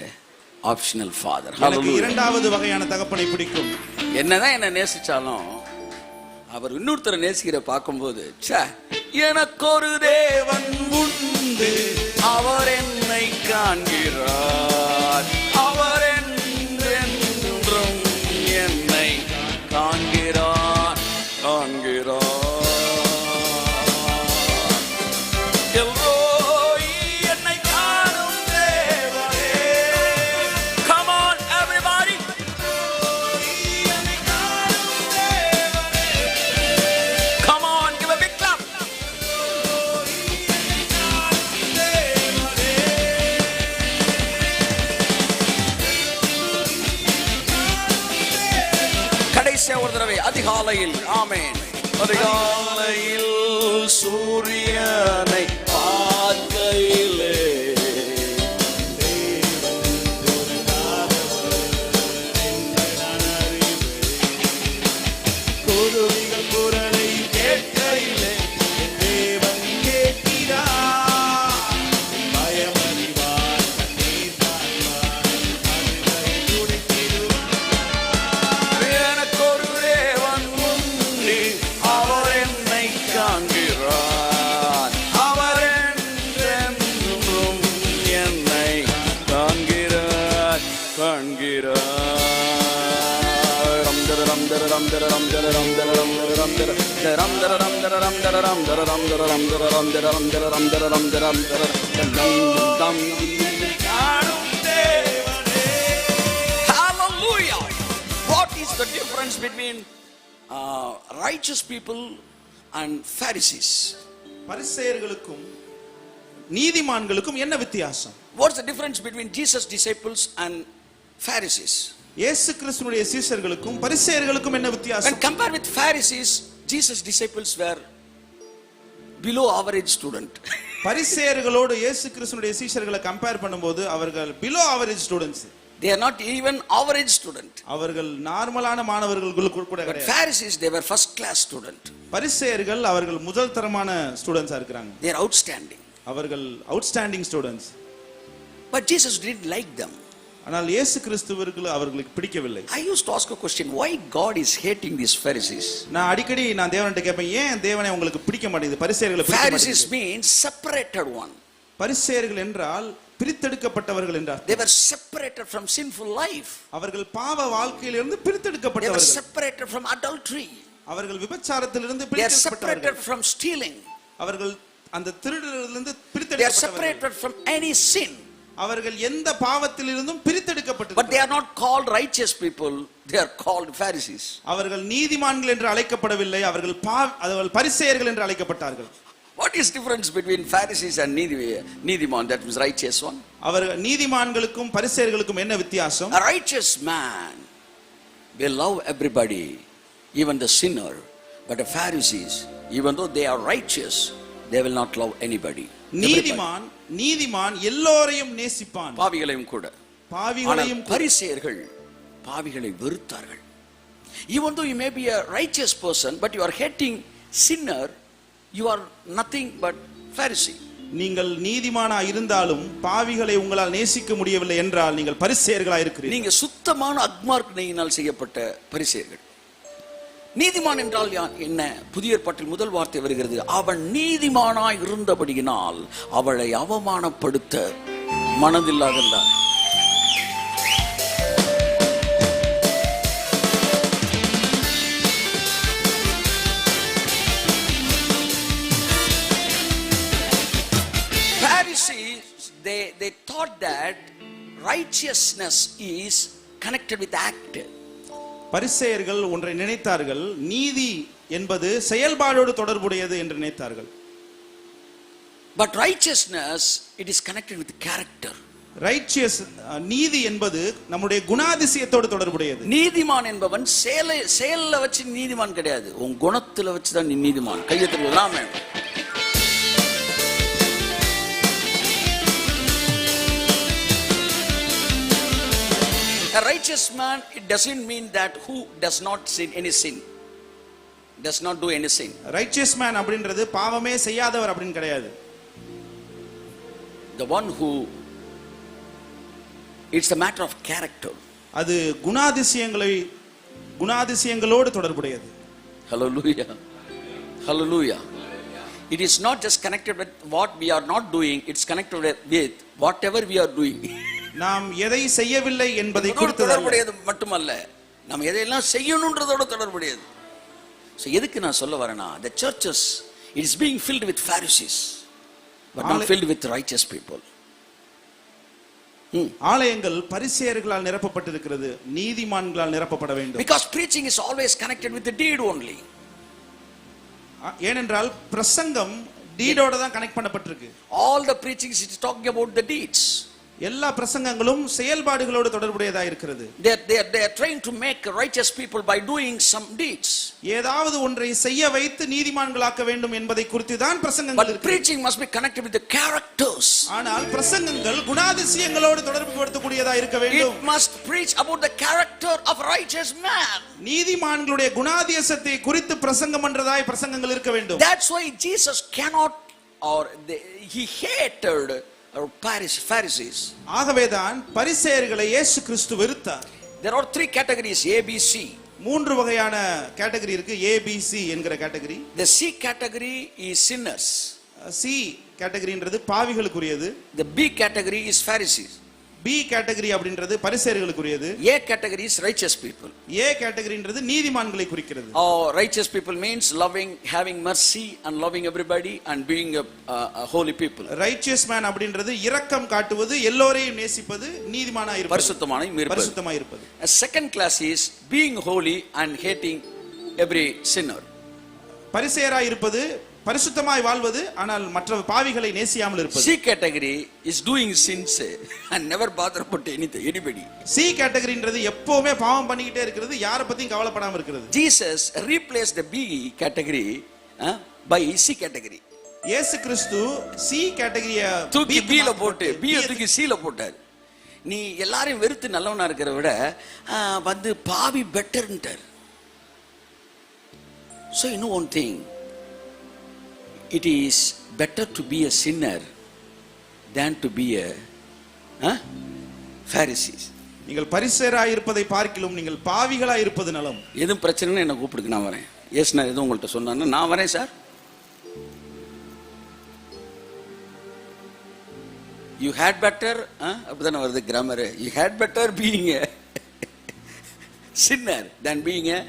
optional father. எனக்கு இரண்டாவது வகையான தகப்பனை பிடிக்கும். என்னதான் என்ன நேசிச்சாலும் அவர் இன்னொருத்தரை நேசிக்கிற பார்க்கும்போது, எனக்கு ஒரு தேவன் உண்டு, அவர் என்னை காண்கிறார், அவர் என்றென்றும் என்னை காண்கிறார். எல்ரோயி என்னை காணும் தேவனே. Come on everybody. Come on, give a big clap. கடைசியா ஒரு தடவை அதிகாலையில். ஆமென். அதிகாலையில் சூரியனை பார்க்கையிலே குருவிகள் குரலை கேட்கையிலே தேவன் கேட்கிறார். பயமறிவார் கண்ணீர் காண்பார் அழுகை துடைத்திடுவார். எனக்கு ஒரு தேவன் உண்டு, அவர் என்னை காண்கிறார். அவர் என்றென்றும் என்னை காண்கிறார், காண்கிறார். ரம் தர ரம் தர ரம் தர ரம் தர ரம் தர ரம் தர ரம் தர ரம் தர ரம் தர ரம் தர ரம் தர ரம் தர ரம் தர ரம் தர ரம் தர ரம் தர ரம் தர ரம் காணும் தேவனே. Hallelujah. What is the difference between righteous people and Pharisees? பரிசேயர்களுக்கும் நீதிமான்களுக்கும் என்ன வித்தியாசம்? What's the difference between Jesus' disciples and Pharisees? இயேசு கிறிஸ்துவினுடைய சீஷர்களுக்கும் பரிசேயர்களுக்கும் என்ன When வித்தியாசம்? compared with Pharisees, Jesus' disciples were below average student. பரிசேயர்களோடு இயேசு கிறிஸ்துவினுடைய சீஷர்களை கம்பேர் பண்ணும்போது அவர்கள் below average students. They are not even average student. அவர்கள் நார்மலான மாணவர்களுக்கு கூட But கிடையாது. Pharisees, they were first class student. பரிசேயர்கள் அவர்கள் முதல் தரமான ஸ்டூடண்ட்ஸா இருக்காங்க. They are outstanding. அவர்கள் outstanding students. But Jesus didn't like them. ஆனால் இயேசு கிறிஸ்துவிற்கு அவர்களுக்கு பிடிக்கவில்லை. I used to ask a question, why God is hating these Pharisees? நான் அடிக்கடி தேவன்கிட்ட கேட்பேன், ஏன் தேவனை உங்களுக்கு பிடிக்க மாட்டேங்குது, பரிசேயர்களை பிடிக்க Pharisees மாட்டேங்குது? means separated one. பரிசேயர்கள் என்றால் பிரித்தெடுக்கப்பட்டவர்கள் என்றார். They were separated from sinful life. அவர்கள் பாவ வாழ்க்கையிலிருந்து They were பிரித்தெடுக்கப்பட்டவர்கள். separated from adultery. அவர்கள் விபச்சாரத்திலிருந்து They are பிரித்தெடுக்கப்பட்டவர்கள். separated from stealing. அவர்கள் அந்த திருடரிலிருந்து They are பிரித்தெடுக்கப்பட்டவர்கள். separated from any sin. அவர்கள் எந்த பாவத்திலிருந்தும் But they பிரித்தெடுக்கப்பட்டவர்கள். are not called righteous people. They are called Pharisees. அவர்கள் நீதிமான்கள் என்று அழைக்கப்படவில்லை, அவர்கள் பரிசேயர்கள் என்று அழைக்கப்பட்டார்கள். What is difference between Pharisees and Neediman, that was righteous one? அவர்கள் நீதிமான்களுக்கும் பரிசேயர்களுக்கும் என்ன வித்தியாசம்? A righteous man will love everybody, even the sinner. But the Pharisees, even though they are righteous, they will not love anybody. நீதிமான் எல்லோரையும் நேசிப்பான், பாவிகளையும் கூட. பாவிகளையும். பரிசேயர்கள் பாவிகளை வெறுத்தார்கள். Even though you may be a righteous person, but you are hating sinner, you are nothing but Pharisee. நீங்கள் நீதிமானா இருந்தாலும் பாவிகளை உங்களால் நேசிக்க முடியவில்லை என்றால் நீங்கள் பரிசேயர்களா இருக்கிறீர்கள். நீங்க சுத்தமான அக்மார்க்கணையினால் செய்யப்பட்ட பரிசேயர்கள். நீதிமான் என்றால் என்ன? புதிய ஏற்பாட்டில் முதல் வார்த்தை வருகிறது, அவன் நீதிமானாய் இருந்தபடியினால் அவளை அவமானப்படுத்த மனதில்லாதிருந்தார். Pharisees, they thought that righteousness is connected with act. பரிசேயர்கள் ஒன்றை நினைத்தார்கள், நீதி என்பது செயல்பாடோடு தொடர்புடையது என்று நினைத்தார்கள். But righteousness, it is connected with character. Righteous, நீதி என்பது நம்முடைய குணாதிசயத்தோடு தொடர்புடையது. நீதிமான் என்பவன் செயல்ல வச்சு நீதிமான் கிடையாது, உன் குணத்துல வச்சு தான் நீ நீதிமான். கையெழுத்து Raman. A righteous man, it doesn't mean that who does not sin any sin, does not do any sin. Righteous man அப்படின்றது பாவமே செய்யாதவர் அப்படினு கிடையாது. The one who, it's a matter of character. அது குணாதிசயங்களோடு தொடர்புடையது. Hallelujah. Hallelujah. It is not just connected with what we are not doing, it's connected with whatever we are doing. நாம் எதை செய்யவில்லை என்பதை தொடர்புடையது மட்டுமல்ல, நாம் எதையெல்லாம் செய்யணும்ன்றதோட தொடர்புடையது. So எதுக்கு நான் சொல்ல வரேனா, the churches, it is being filled with Pharisees but not filled with righteous people. ஆலயங்கள் பரிசேயர்களால் நிரப்பப்பட்டிருக்கிறது, நீதிமான்களால் நிரப்பப்பட வேண்டும். Because preaching is always connected with the deed only. ஏனென்றால் பிரசங்கம் டீடோட தான் கனெக்ட் பண்ணப்பட்டிருக்கு. All the preaching is talking about the deeds. எல்லா பிரசங்கங்களும் செயல்பாடுகளோடு தொடர்புடையதா இருக்கிறது. They are trying to make righteous people by doing some deeds. ஏதாவது ஒன்றை செய்ய வைத்து நீதிமான்களாக்க வேண்டும் என்பதை குறித்து தான் பிரசங்கங்கள் இருக்கு. But preaching must be connected with the characters. ஆனால் பிரசங்கங்கள் குணாதிசயங்களோடு தொடர்புபடுத்தக்கூடியதா இருக்க வேண்டும். It must preach about the character of righteous man. நீதிமான்களுடைய குணாதிசயத்தை குறித்து பிரசங்கம் பண்றதாய் பிரசங்கங்கள் இருக்க வேண்டும். That's why Jesus cannot he hated Pharisees. ஆகவேதான் பரிசேயர்களை இயேசு கிறிஸ்து வெறுத்தார். There are 3 categories, A, B, C. 3 வகையான கேட்டகரி இருக்கு. A, B, C என்கிற category. The C category is sinners. C கேட்டகரின்றது பாவிகளுக்குரியது. The B category is Pharisees. B category அப்படின்றது பரிசேயர்களுக்குரியது. A category is righteous people. A கேட்டகரின்றது நீதிமான்களை குறிக்கிறது. Righteous people means loving, having mercy and loving everybody and being a holy people. Righteous man அப்படின்றது இரக்கம் காட்டுவது, எல்லோரையும் நேசிப்பது, நீதிமானாய் இருப்பது, பரிசுத்தமாய் இருப்பது. A second class is being holy and hating every sinner. பரிசேயராய் இருப்பது, பரிசுத்தமாய் வாழ்வது, ஆனால் மற்ற பாவிகளை நேசியாமல் இருப்பது. C category is doing sins and never bother about anybody. C கேட்டகரின்றது எப்பவுமே பாவம் பண்ணிக்கிட்டே இருக்கிறது, யார பத்தியும் கவலைப்படாம இருக்கிறது. Jesus replaced the B category by C category. இயேசு கிறிஸ்து C கேட்டகரிய தூக்கி B ல போட்டு B தூக்கி C ல போட்டார். நீ எல்லாரையும் வெறுத்து நல்லவனா இருக்கிற விட வந்து பாவி பெட்டர்ன்றார். So you know one thing, it is better to be a sinner than to be a Pharisees. நீங்கள் பரிசேயராய் இருப்பதை பார்க்கிலும் நீங்கள் பாவிகளாய் இருப்பது நலம். எதுவும் பிரச்சனைன்னு என்ன கூப்பிடுங்க, நான் வரேன். எஸ் நான் எதுவும் உங்கள்கிட்ட சொன்னான்னு நான் வரேன் சார். You had better அப்படிதானே வருது grammar. You had better being a sinner than being a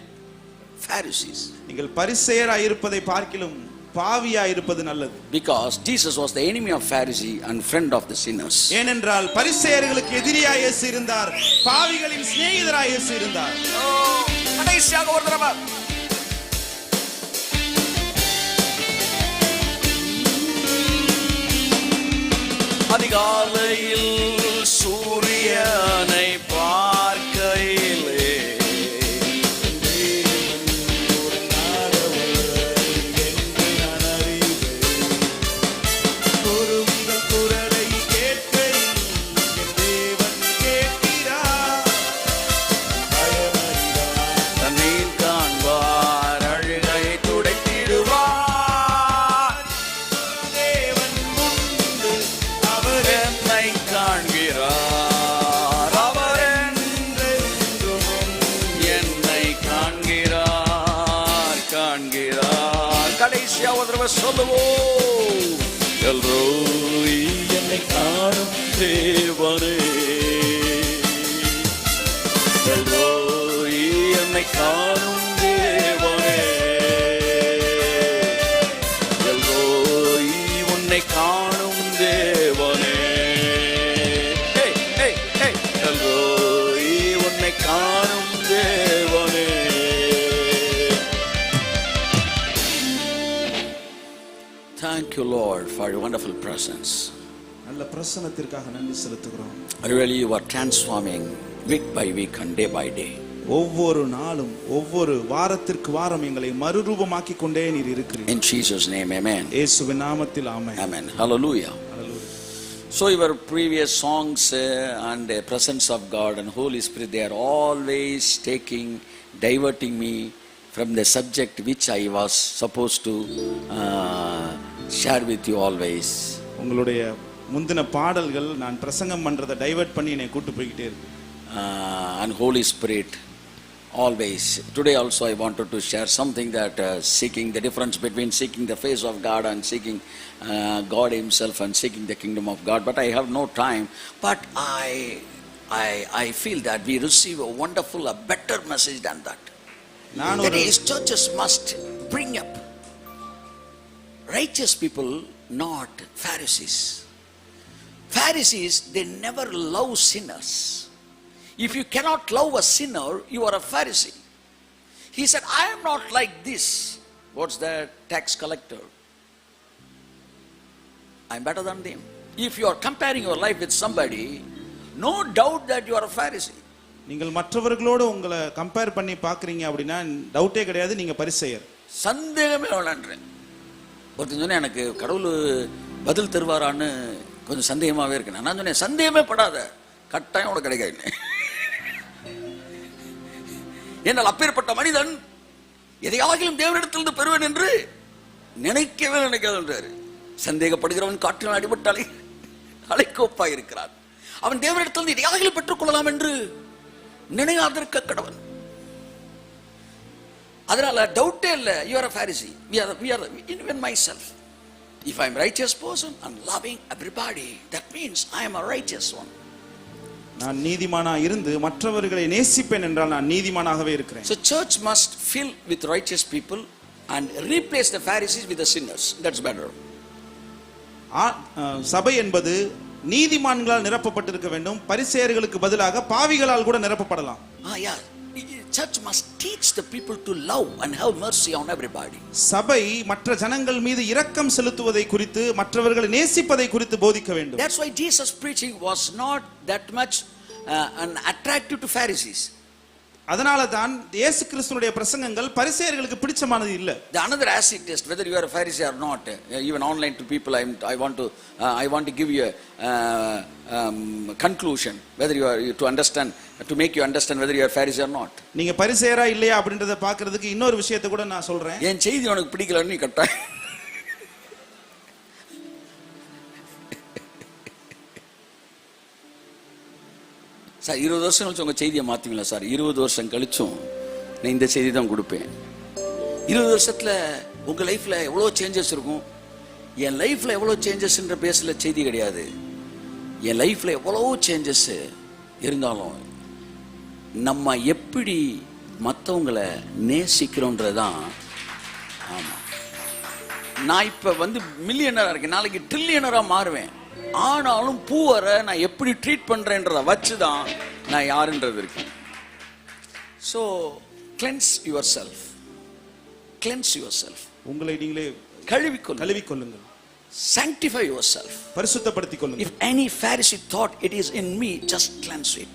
Pharisees. நீங்கள் பரிசேயராய் இருப்பதை பார்க்கிலும் பாவியாய் இருப்பது நல்லது. Because Jesus was the enemy of Pharisee and friend of the sinners. ஏனென்றால் பரிசேயர்களுக்கு எதிரியாய் இயேசு இருந்தார், பாவிகளின் சிநேகிதராய் இயேசு இருந்தார். கடைசியாக ஒரு தடவை அதிகாலையில் சூரியனை பார்க்கையிலே சொல்லுவோம், எல்ரோய் என்னை காணும் தேவனே, எல்ரோய் என்னை காணும் தேவனே, எல்ரோய் உன்னை காணும் தேவனே, எல்ரோய் உன்னை காணும் தேவனே. Thank you, Lord, for your wonderful presence. நல்ல பிரசன்னத்திற்காக நன்றி செலுத்துகிறோம். Really, you are transforming week by week and day by day. ஒவ்வொரு நாளும் ஒவ்வொரு வாரத்திற்கு வாரம் எங்களை மறுரூபமாக்கிக் கொண்டே நீர் இருக்கிறீர். In Jesus' name, amen. இயேசுவின் நாமத்தில் ஆமென். Amen. Hallelujah. Hallelujah. So your previous songs and the presence of God and Holy Spirit, they are always diverting me from the subject which I was supposed to share with you always. உங்களுடைய முந்தின பாடல்கள் நான் பிரசங்கம் பண்றதை divert பண்ணி என்னை கூட்டி போயிட்டே இருக்கு. And Holy Spirit always. Today also I wanted to share something that seeking the difference between seeking the face of God and seeking God himself and seeking the kingdom of God, but I have no time. But I feel that we receive a wonderful, a better message than that. That is, churches must bring up righteous people, not Pharisees. Pharisees, they never love sinners. If you cannot love a sinner, you are a Pharisee. He said, I am not like this. What's the tax collector? I'm better than them. If you are comparing your life with somebody, no doubt that you are a Pharisee. நீங்கள் மற்றவர்களோடு உங்களை compare பண்ணி பார்க்குறீங்க அப்படின்னா டவுட்டே கிடையாது, நீங்கள் பரிசேயர். சந்தேகமே வேணான்றேன். ஒருத்தன் சொன்னேன், எனக்கு கடவுள் பதில் தருவாரான்னு கொஞ்சம் சந்தேகமாகவே இருக்கு. நான் சொன்னேன், சந்தேகமே படாத, கட்டாயம் உனக்கு கிடைக்காது. என்னால் அப்பேற்பட்ட மனிதன் எதையாகிலும் தேவனிடத்திலிருந்து பெறுவேன் என்று நினைக்கவே நினைக்காதுன்றாரு. சந்தேகப்படுகிறவன் காற்றினால் அடிபட்டாலே அலைக்கோப்பாய் இருக்கிறான். அவன் தேவனிடத்திலிருந்து எதையாகிலும் பெற்றுக் கொள்ளலாம் என்று நினையாதிருக்க கடவன். அதனால டவுட்டே இல்ல, you are a Pharisee. we are even myself, if I am righteous person and loving everybody, that means I am a righteous one. நான் நீதிமானா இருந்து மற்றவர்களை நேசிப்பேன் என்றால் நான் நீதிமானாகவே இருக்கிறேன். So church must fill with righteous people and replace the Pharisees with the sinners. That's better. சபை என்பது நீதிமான்களால் நிரப்பப்பட்டிருக்க வேண்டும். பரிசேயர்களுக்கு பதிலாக பாவிகளால் கூட நிரப்பப்படலாம். Yeah. Church must teach the people to love and have mercy on everybody. சபை மற்ற ஜனங்கள் மீது இரக்கம் செலுத்துவதை குறித்து, மற்றவர்களை நேசிப்பதை குறித்து போதிக்க வேண்டும். That's why Jesus preaching was not that much attractive to Pharisees. அதனால தான் இயேசு கிறிஸ்துவினுடைய பிரசங்கங்கள் பரிசேயர்களுக்கு பிடிச்சமானது இல்ல. The another acid test, whether you are a Pharisee or not, even online to people, I want to give you a conclusion whether you are to understand, to make you understand whether you are a Pharisee or not. நீங்க பரிசேயரா இல்லையா அப்படின்றத பார்க்கிறதுக்கு இன்னொரு விஷயத்தை கூட நான் சொல்றேன். என் செய்தி உனக்கு பிடிக்கலன்னு நீ கட்டாய். சார் 20 வருஷம் கழிச்சு உங்கள் செய்தியை மாற்றுவீங்களா சார்? 20 வருஷம் கழிச்சும் நான் இந்த செய்தி தான் கொடுப்பேன். 20 வருஷத்தில் உங்கள் லைஃப்பில் எவ்வளோ சேஞ்சஸ் இருக்கும். என் லைஃப்பில் எவ்வளோ சேஞ்சஸ்ன்ற பேசல செய்தி கிடையாது. என் லைஃப்பில் எவ்வளோ சேஞ்சஸ் இருந்தாலும் நம்ம எப்படி மற்றவங்களை நேசிக்கிறோன்றது தான். ஆமாம், நான் இப்போ மில்லியனராக இருக்கேன், நாளைக்கு ட்ரில்லியனராக மாறுவேன். ஆனாலும் பூவரை நான் எப்படி ட்ரீட் பண்றேன்றத வச்சு தான் நான் யாருன்றது இருக்கு. So cleanse your self, cleanse your self. உங்களை நீங்களே கழுவிக்கொள்ளுங்கள். sanctify yourself, பரிசுத்தப்படுத்திக் கொள்ளுங்கள். if any Pharisee thought it is in me, just cleanse it.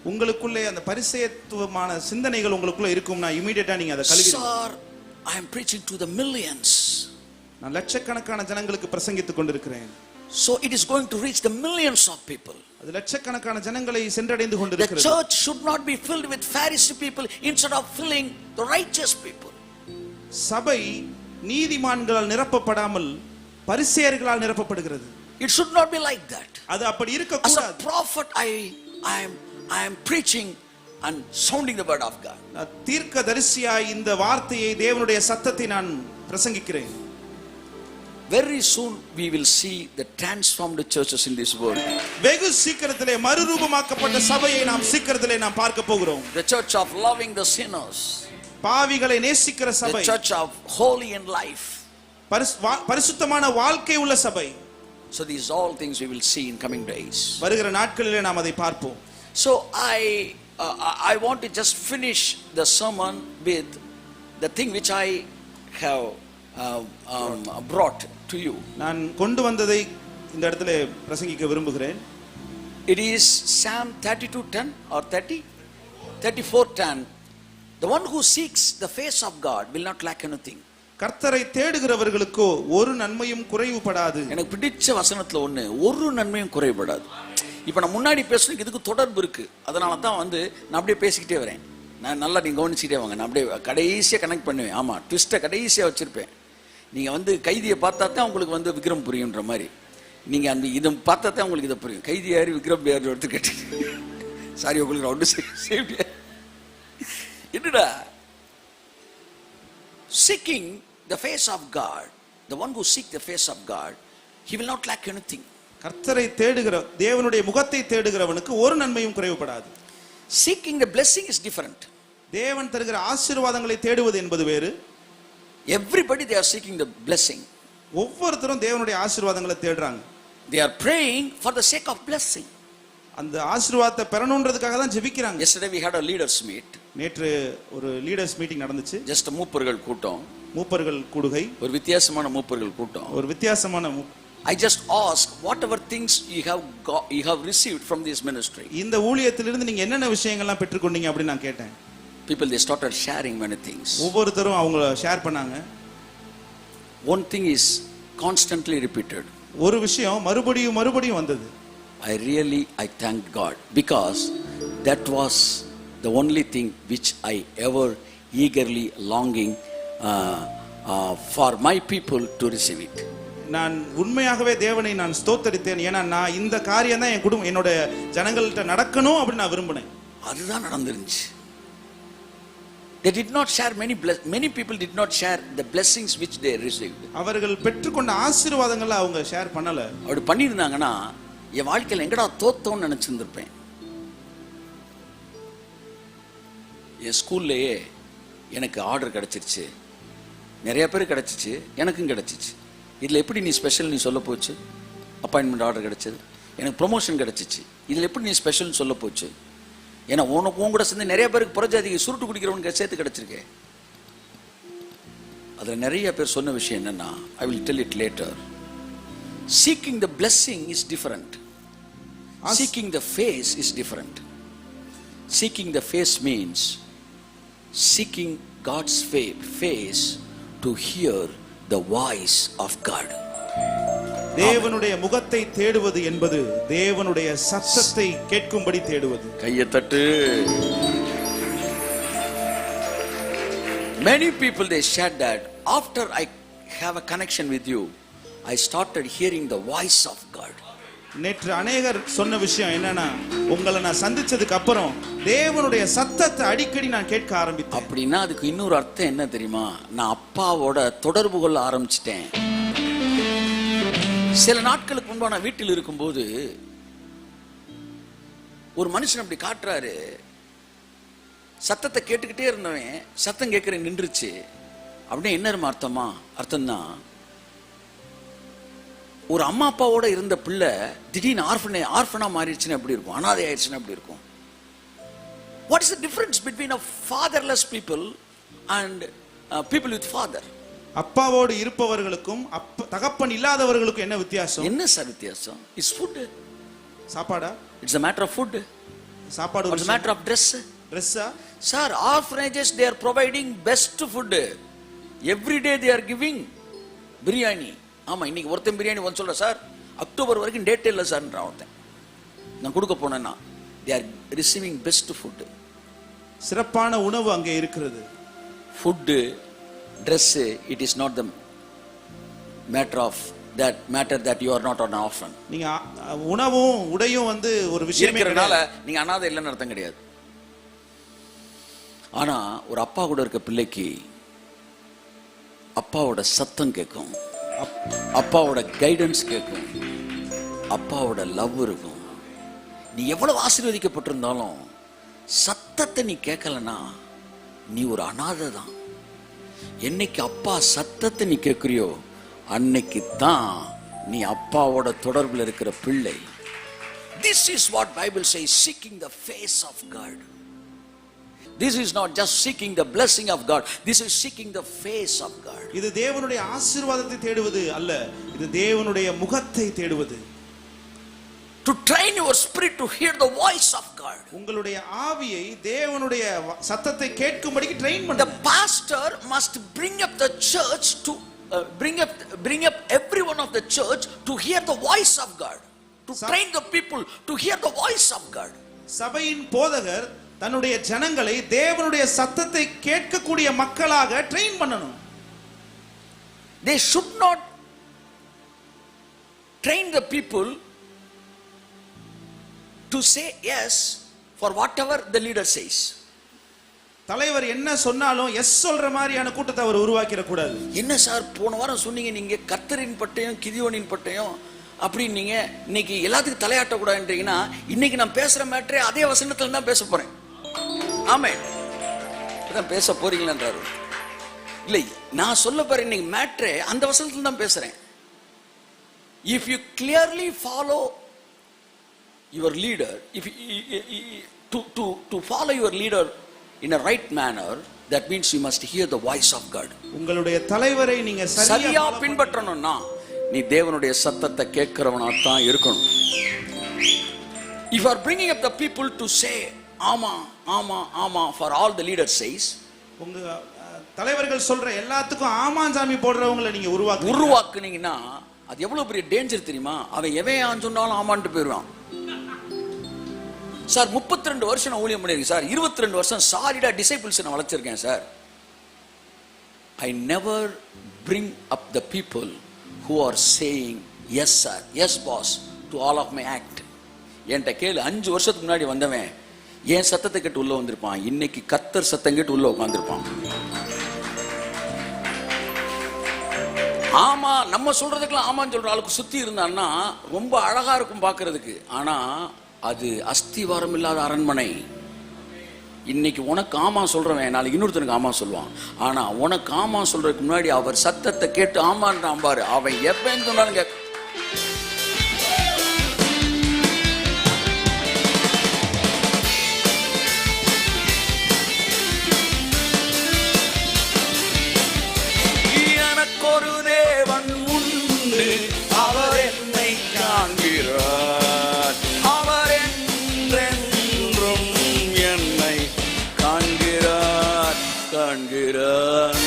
உங்களுக்குள்ளே அந்த பரிசேயத்துவமான சிந்தனைகள் உங்களுக்குள்ள இருக்கும்னா இமிடியேட்டா நீங்க அதை கழுவிடுங்க. Sir, I am preaching to the millions. நான் லட்சக்கணக்கான ஜனங்களுக்கு பிரசங்கித்துக் கொண்டிருக்கிறேன். So it is going to reach the millions of people. அது லட்சக்கணக்கான ஜனங்களை சென்றடைந்து கொண்டிருக்கிறது. The church should not be filled with Pharisee people instead of filling the righteous people. சபை நீதிமான்களால் நிரப்பப்படாமல் பரிசேயர்களால் நிரப்பப்படுகிறது. It should not be like that. அது அப்படி இருக்க கூடாது. As a prophet I am preaching and sounding the word of God. தீர்க்கதரிசியாய் இந்த வார்த்தையை, தேவனுடைய சத்தத்தை நான் பிரசங்கிக்கிறேன். Very soon we will see the transformed churches in this world. வெகு சீக்கிரத்திலே மறுரூபமாக்கப்பட்ட சபையை நாம் சீக்கிரத்திலே நாம் பார்க்க போகிறோம். The church of loving the sinners, பாவிகளை நேசிக்கிற சபை. The church of holy in life, பரிசுத்தமான வாழ்க்கை உள்ள சபை. So these all things we will see in coming days. வருகிற நாட்களிலே நாம் அதை பார்ப்போம். So I want to just finish the sermon with the thing which I have brought to you. நான் கொண்டு வந்ததை இந்த இடத்திலே பிரசங்கிக்க விரும்புகிறேன். It is Psalm 32:10 or 34:10. The one who seeks the face of God will not lack anything. கர்த்தரை தேடுகிறவர்களுக்கோ ஒரு நன்மையும் குறைவுபடாது. எனக்கு பிடிச்ச வசனத்துல ஒண்ணு, ஒரு நன்மையும் குறைவுபடாது. இப்போ நான் முன்னாடி பேசுறதுக்கு இதுக்கு தொடர்பு இருக்கு. அதனால தான் நான் அப்படியே பேசிக்கிட்டே வரேன். நான் நல்லா நீங்க கவனிச்சுட்டே வாங்க. நான் அப்படியே கடைசியா கனெக்ட் பண்ணுவேன். ஆமா, ட்விஸ்ட்டை கடைசியா வச்சிருப்பேன். நீங்க கைதியை பார்த்தா தான் உங்களுக்கு விக்ரம் புரியுன்ற மாதிரி. நீங்க இதை பார்த்தா தான் உங்களுக்கு இதை புரியும். கைதி யாரு, விக்ரம் யாரு ஒருத்தர் கேட்டு சாரி, உங்களுக்கு ஒன்று சேஃப்டியா என்னடா. Seeking the face of God, the one who seek the face of God, he will not lack anything. கர்த்தரை தேடுகிற, தேவனுடைய முகத்தை தேடுகிறவனுக்கு ஒரு நன்மையும் குறைவுபடாது. Seeking the blessing is different. தேவன் தருகிற ஆசீர்வாதங்களை தேடுவது என்பது வேறு. Everybody they are seeking the blessing. ஒவ்வொருத்தரும் தேவனுடைய ஆசீர்வாதங்களை தேடுறாங்க. They are praying for the sake of blessing. அந்த ஆசீர்வாதத்தை பெறணும்ன்றதுக்காக தான் ஜெபிக்கிறாங்க. Yesterday we had a leaders meet. நேற்று ஒரு லீடர்ஸ் மீட்டிங் நடந்துச்சு. ஜஸ்ட் மூப்பர்கள் கூட்டம், மூப்பர்கள் கூடுகை, ஒரு வித்தியாசமான மூப்பர்கள் கூட்டம், ஒரு வித்தியாசமான I just ask whatever things you have received from this ministry. இந்த ஊழியத்திலிருந்து நீங்க என்னென்ன விஷயங்கள்லாம் பெற்றுக்கொண்டீங்க அப்படி நான் கேட்டேன். People, they started sharing many things. ஒவ்வொருத்தரும் அவங்க ஷேர் பண்ணாங்க. One thing is constantly repeated. ஒரு விஷயம் மறுபடியும் வந்தது. I thanked God because that was the only thing which I ever eagerly longing for my people to receive it. நான் உண்மையாகவே தேவனை நான் ஸ்தோத்தரித்தேன். ஏன்னா நான் இந்த காரியம் தான் என் குடும்பம் என்னோட ஜனங்கள்ட்ட நடக்கணும் அப்படி நான் விரும்பினேன். அதுதான் நடந்துருச்சு. They did not share many people did not share the blessings which they received. அவர்கள் பெற்றுக்கொண்ட ஆசீர்வாதங்களை அவங்க ஷேர் பண்ணல. அப்படி பண்ணிருந்தாங்கன்னா என் வாழ்க்கையில எங்கடா தோத்தோன்னு நினைச்சிருந்திருப்பேன். என் ஸ்கூல்லையே எனக்கு ஆர்டர் கிடைச்சிருச்சு, நிறைய பேர் கிடைச்சிச்சு, எனக்கும் கிடைச்சிச்சு. இதில் எப்படி நீ ஸ்பெஷல் நீ சொல்ல போச்சு? அப்பாயின்மெண்ட் ஆர்டர் கிடைச்சது, எனக்கு ப்ரொமோஷன் கிடைச்சிச்சு, இதில் எப்படி நீ ஸ்பெஷல்னு சொல்ல போச்சு? ஏன்னா உன் கூட சேர்ந்து நிறைய பேருக்கு புறஜாதிக்கு சுருட்டு குடிக்கிறவனுக்கு சேர்த்து கிடைச்சிருக்கேன். அதில் நிறைய பேர் சொன்ன விஷயம் என்னன்னா, I will tell it later. Seeking the blessing is different. Seeking the face is different. Seeking the face means seeking God's face to hear the voice of God. தேவனுடைய முகத்தை தேடுவது என்பது தேவனுடைய சத்தத்தை கேட்கும்படி தேடுவது. கையை தட்டு. Many people they shared that after I have a connection with you, I started hearing the voice of God. நேற்று அநேகர் சொன்ன விஷயம் என்னன்னா, உங்களை நான் சந்திச்சதுக்கு அப்புறம் தேவனுடைய சத்தத்தை அடிக்கடி நான் கேட்க ஆரம்பித்தேன். அப்படின்னா அதுக்கு இன்னொரு அர்த்தம் என்ன தெரியுமா? நான் அப்பாவோட தொடர்பு கொள்ள ஆரம்பிச்சிட்டேன். சில நாட்களுக்கு முன்பா நான் வீட்டில் இருக்கும்போது ஒரு மனுஷன் அப்படி காட்டுறாரு. சத்தத்தை கேட்டுக்கிட்டே இருந்தவன் சத்தம் கேட்கிற நின்றுச்சு. அப்படின்னா என்ன அர்த்தம்தான், ஒரு அம்மா அப்பாவோட இருந்த பிள்ளை திடீர்னு ஆர்ஃபனா மாறிடுச்சுன்னா எப்படி இருக்கும்? அனாதை ஆயிடுச்சுன்னா எப்படி இருக்கும்? What is the difference between a fatherless people and people with father? அப்பாவோடு இருப்பவர்களுக்கும் தகப்பன் இல்லாதவர்களுக்கும் என்ன வித்தியாசம்? என்ன சார் வித்தியாசம்? Is food. சாப்பாடா? It's a matter of food. சாப்பாடு ஒரு matter of dress. Dress-ஆ? Sir, orphanages they are providing best food. Every day they are giving biryani. ஆமா, இன்னைக்கு ஒருத்தன் பிரியாணி வந்து சொல்ற, சார் அக்டோபர் வரைக்கும் டேட் இல்லை சார்ன்றான் ஒருத்தன். நான் கொடுக்க போனேன்னா they are receiving best food. சிறப்பான உணவு அங்கே இருக்கிறது. Food, dress, it is not the matter that you are not an orphan. நீங்க உணவும் உடையும் வந்து ஒரு விஷயமே இருக்கிறனால நீங்க அனாதை இல்லைன்னு அர்த்தம் கிடையாது. ஆனா ஒரு அப்பா கூட இருக்க பிள்ளைக்கு அப்பாவோட சத்தம் கேட்கும், அப்பாவோட கைடன்ஸ் கேட்கும், அப்பாவோட லவ் இருக்கும். நீ எவ்வளவு ஆசீர்வதிக்கப்பட்டிருந்தாலும் சத்தத்தை நீ கேட்கலன்னா நீ ஒரு அனாதை தான். என்னைக்கு அப்பா சத்தத்தை நீ கேட்கிறியோ அன்னைக்கு தான் நீ அப்பாவோட தொடர்பில் இருக்கிற பிள்ளை. This is what Bible says, seeking the face of God. This is not just seeking the blessing of God, this is seeking the face of God. இது தேவனுடைய ஆசீர்வாதத்தை தேடுவது அல்ல, இது தேவனுடைய முகத்தை தேடுவது. To train your spirit to hear the voice of God. உங்களுடைய ஆவியை தேவனுடைய சத்தத்தை கேட்கும்படிக்கு ட்ரெயின் பண்ணுங்க. The pastor must bring up the church to bring up everyone of the church to hear the voice of God. To train the people to hear the voice of God. சபையின் போதகர் தன்னுடைய ஜனங்களை தேவனுடைய சத்தத்தை கேட்கக்கூடிய மக்களாக train பண்ணணும். They should not train the people to say yes for whatever the leader says. தலைவர் என்ன சொன்னாலும் எஸ் சொல்ற மாதிரியான கூட்டத்தை அவர் உருவாக்கிட கூடாது. என்ன சார் போன வாரம் சொன்னீங்க நீங்க கர்த்தரின் பட்டயம் கிதியோனின் பட்டயம் அப்படி நீங்க இன்னைக்கு எல்லாத்துக்கும் தலையாட்ட கூடாதுன்றீங்கன்னா, இன்னைக்கு நான் பேசுற மேட்டரே அதே வசனத்துல தான் பேச போறேன். ஆமென். அதான் பேச போறீங்களான்றாரு. இல்லை, நான் சொல்ல போறேன் இன்னைக்கு மேட்டரே அந்த வசனத்துல தான் பேசுறேன். If you clearly follow your leader, if to follow your leader in a right manner, that means you must hear the voice of God. உங்களுடைய தலைவரை நீங்க சரியா பின்பற்றணும்னா நீ தேவனுடைய சத்தத்தை கேட்கிறவனாத்தான் இருக்கணும். If you are bringing up the people to say ஆமா ஆமா ஆமா for all the leaders says, உங்க தலைவர்கள் சொல்ற எல்லாத்துக்கும் ஆமான் சாமி போடுறவங்களை நீங்க உருவாக்குனீங்கன்னா அது எவ்வளவு பெரிய டேஞ்சர் தெரியுமா? அவன் எவன் சொன்னாலும் ஆமான்ட்டு போயிடுவான். சார் 32 வருஷம் நான் ஊழியம் பண்ணியிருக்கேன் சார், 22 வருஷம் சாரிடா டிசைபிள்ஸ் நான் வளர்ச்சிருக்கேன் sir. I never bring up the people who are saying yes sir, yes boss to all of my act. என்கிட்ட கேளு, 5 வருஷத்துக்கு முன்னாடி வந்தவன் என் சத்தத்தை கேட்டு உள்ள வந்திருப்பான், இன்னைக்கு கர்த்தர் சத்தம் கேட்டு உள்ள உட்காந்துருப்பான். ஆமா நம்ம சொல்றதுக்கெல்லாம் ஆமான்னு சொல்ற ஆளுக்கு சுத்தி இருந்தான்னா ரொம்ப அழகா இருக்கும் பாக்குறதுக்கு, ஆனா அது அஸ்திவாரம் இல்லாத அரண்மனை. இன்னைக்கு உனக்கு ஆமா சொல்றவன் நாளைக்கு இன்னொருத்தனுக்கு ஆமா சொல்லுவான். ஆனா உனக்கு ஆமா சொல்றதுக்கு முன்னாடி அவர் சத்தத்தை கேட்டு ஆமான்றான் பாரு, அவன் எப்பன்னு சொன்னாலும் கேட்க. எனக்கு ஒரு தேவன் உண்டு, அவர் என்னை காண்கிறார், அவர் என்றென்றும் என்னை காண்கிறார் காண்கிறார்.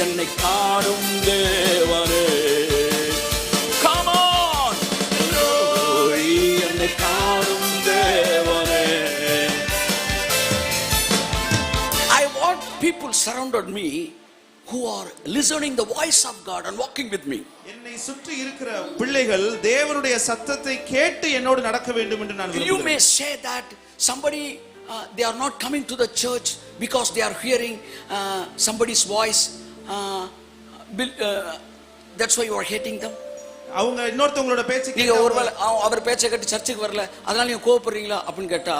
என்னை காணும் தேவனே, come on, என்னை காணும் தேவனே. I want people surrounded me who are listening the voice of God and walking with me. என்னை சுற்றி இருக்கிற பிள்ளைகள் தேவனுடைய சத்தத்தை கேட்டு என்னோடு நடக்க வேண்டும் என்று நான் விரும்புகிறேன். You may say that somebody they are not coming to the church because they are hearing somebody's voice, that's why you are hating them. அவங்க இன்னொருத்தவங்களோட பேச்சை நீங்க ஒருவேளை அவர் பேச்சை கேட்டு சர்ச்சுக்கு வரல அதனால நீங்க கோபப்படுறீங்களா அப்படின்னு கேட்டா,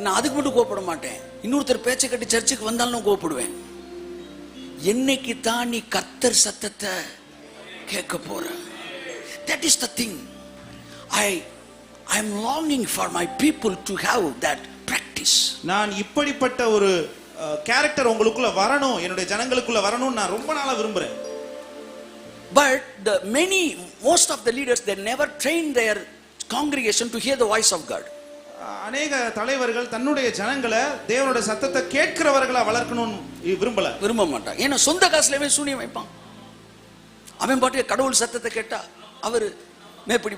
நான் அதுக்கு மட்டும் கோபப்பட மாட்டேன், இன்னொருத்தர் பேச்சை கேட்டு சர்ச்சுக்கு வந்தாலும் நான் கோபப்படுவேன். என்னைக்கு தான் நீ கர்த்தர் சத்தத்தை கேட்க போற? That is the thing. I am longing for my people to have that practice. நான் இப்படிப்பட்ட ஒரு கேரக்டர் உங்களுக்குள்ள வரணும், என்னுடைய ஜனங்களுக்குள்ள வரணும் நான் ரொம்ப நாளா விரும்புறேன். But most of the leaders, they never train their congregation to hear the voice of God. அநேக தலைவர்கள் தன்னுடைய ஜனங்களை தேவனுடைய சத்தத்தை கேட்கிறவர்களா வளர்க்கணும் விரும்ப மாட்டாங்க. ஏன்னா சொந்த காசுலவே சூனியம் வைப்பான். அவன் பாட்டு கடவுள் சத்தத்தை கேட்டா அவரு மேப்படி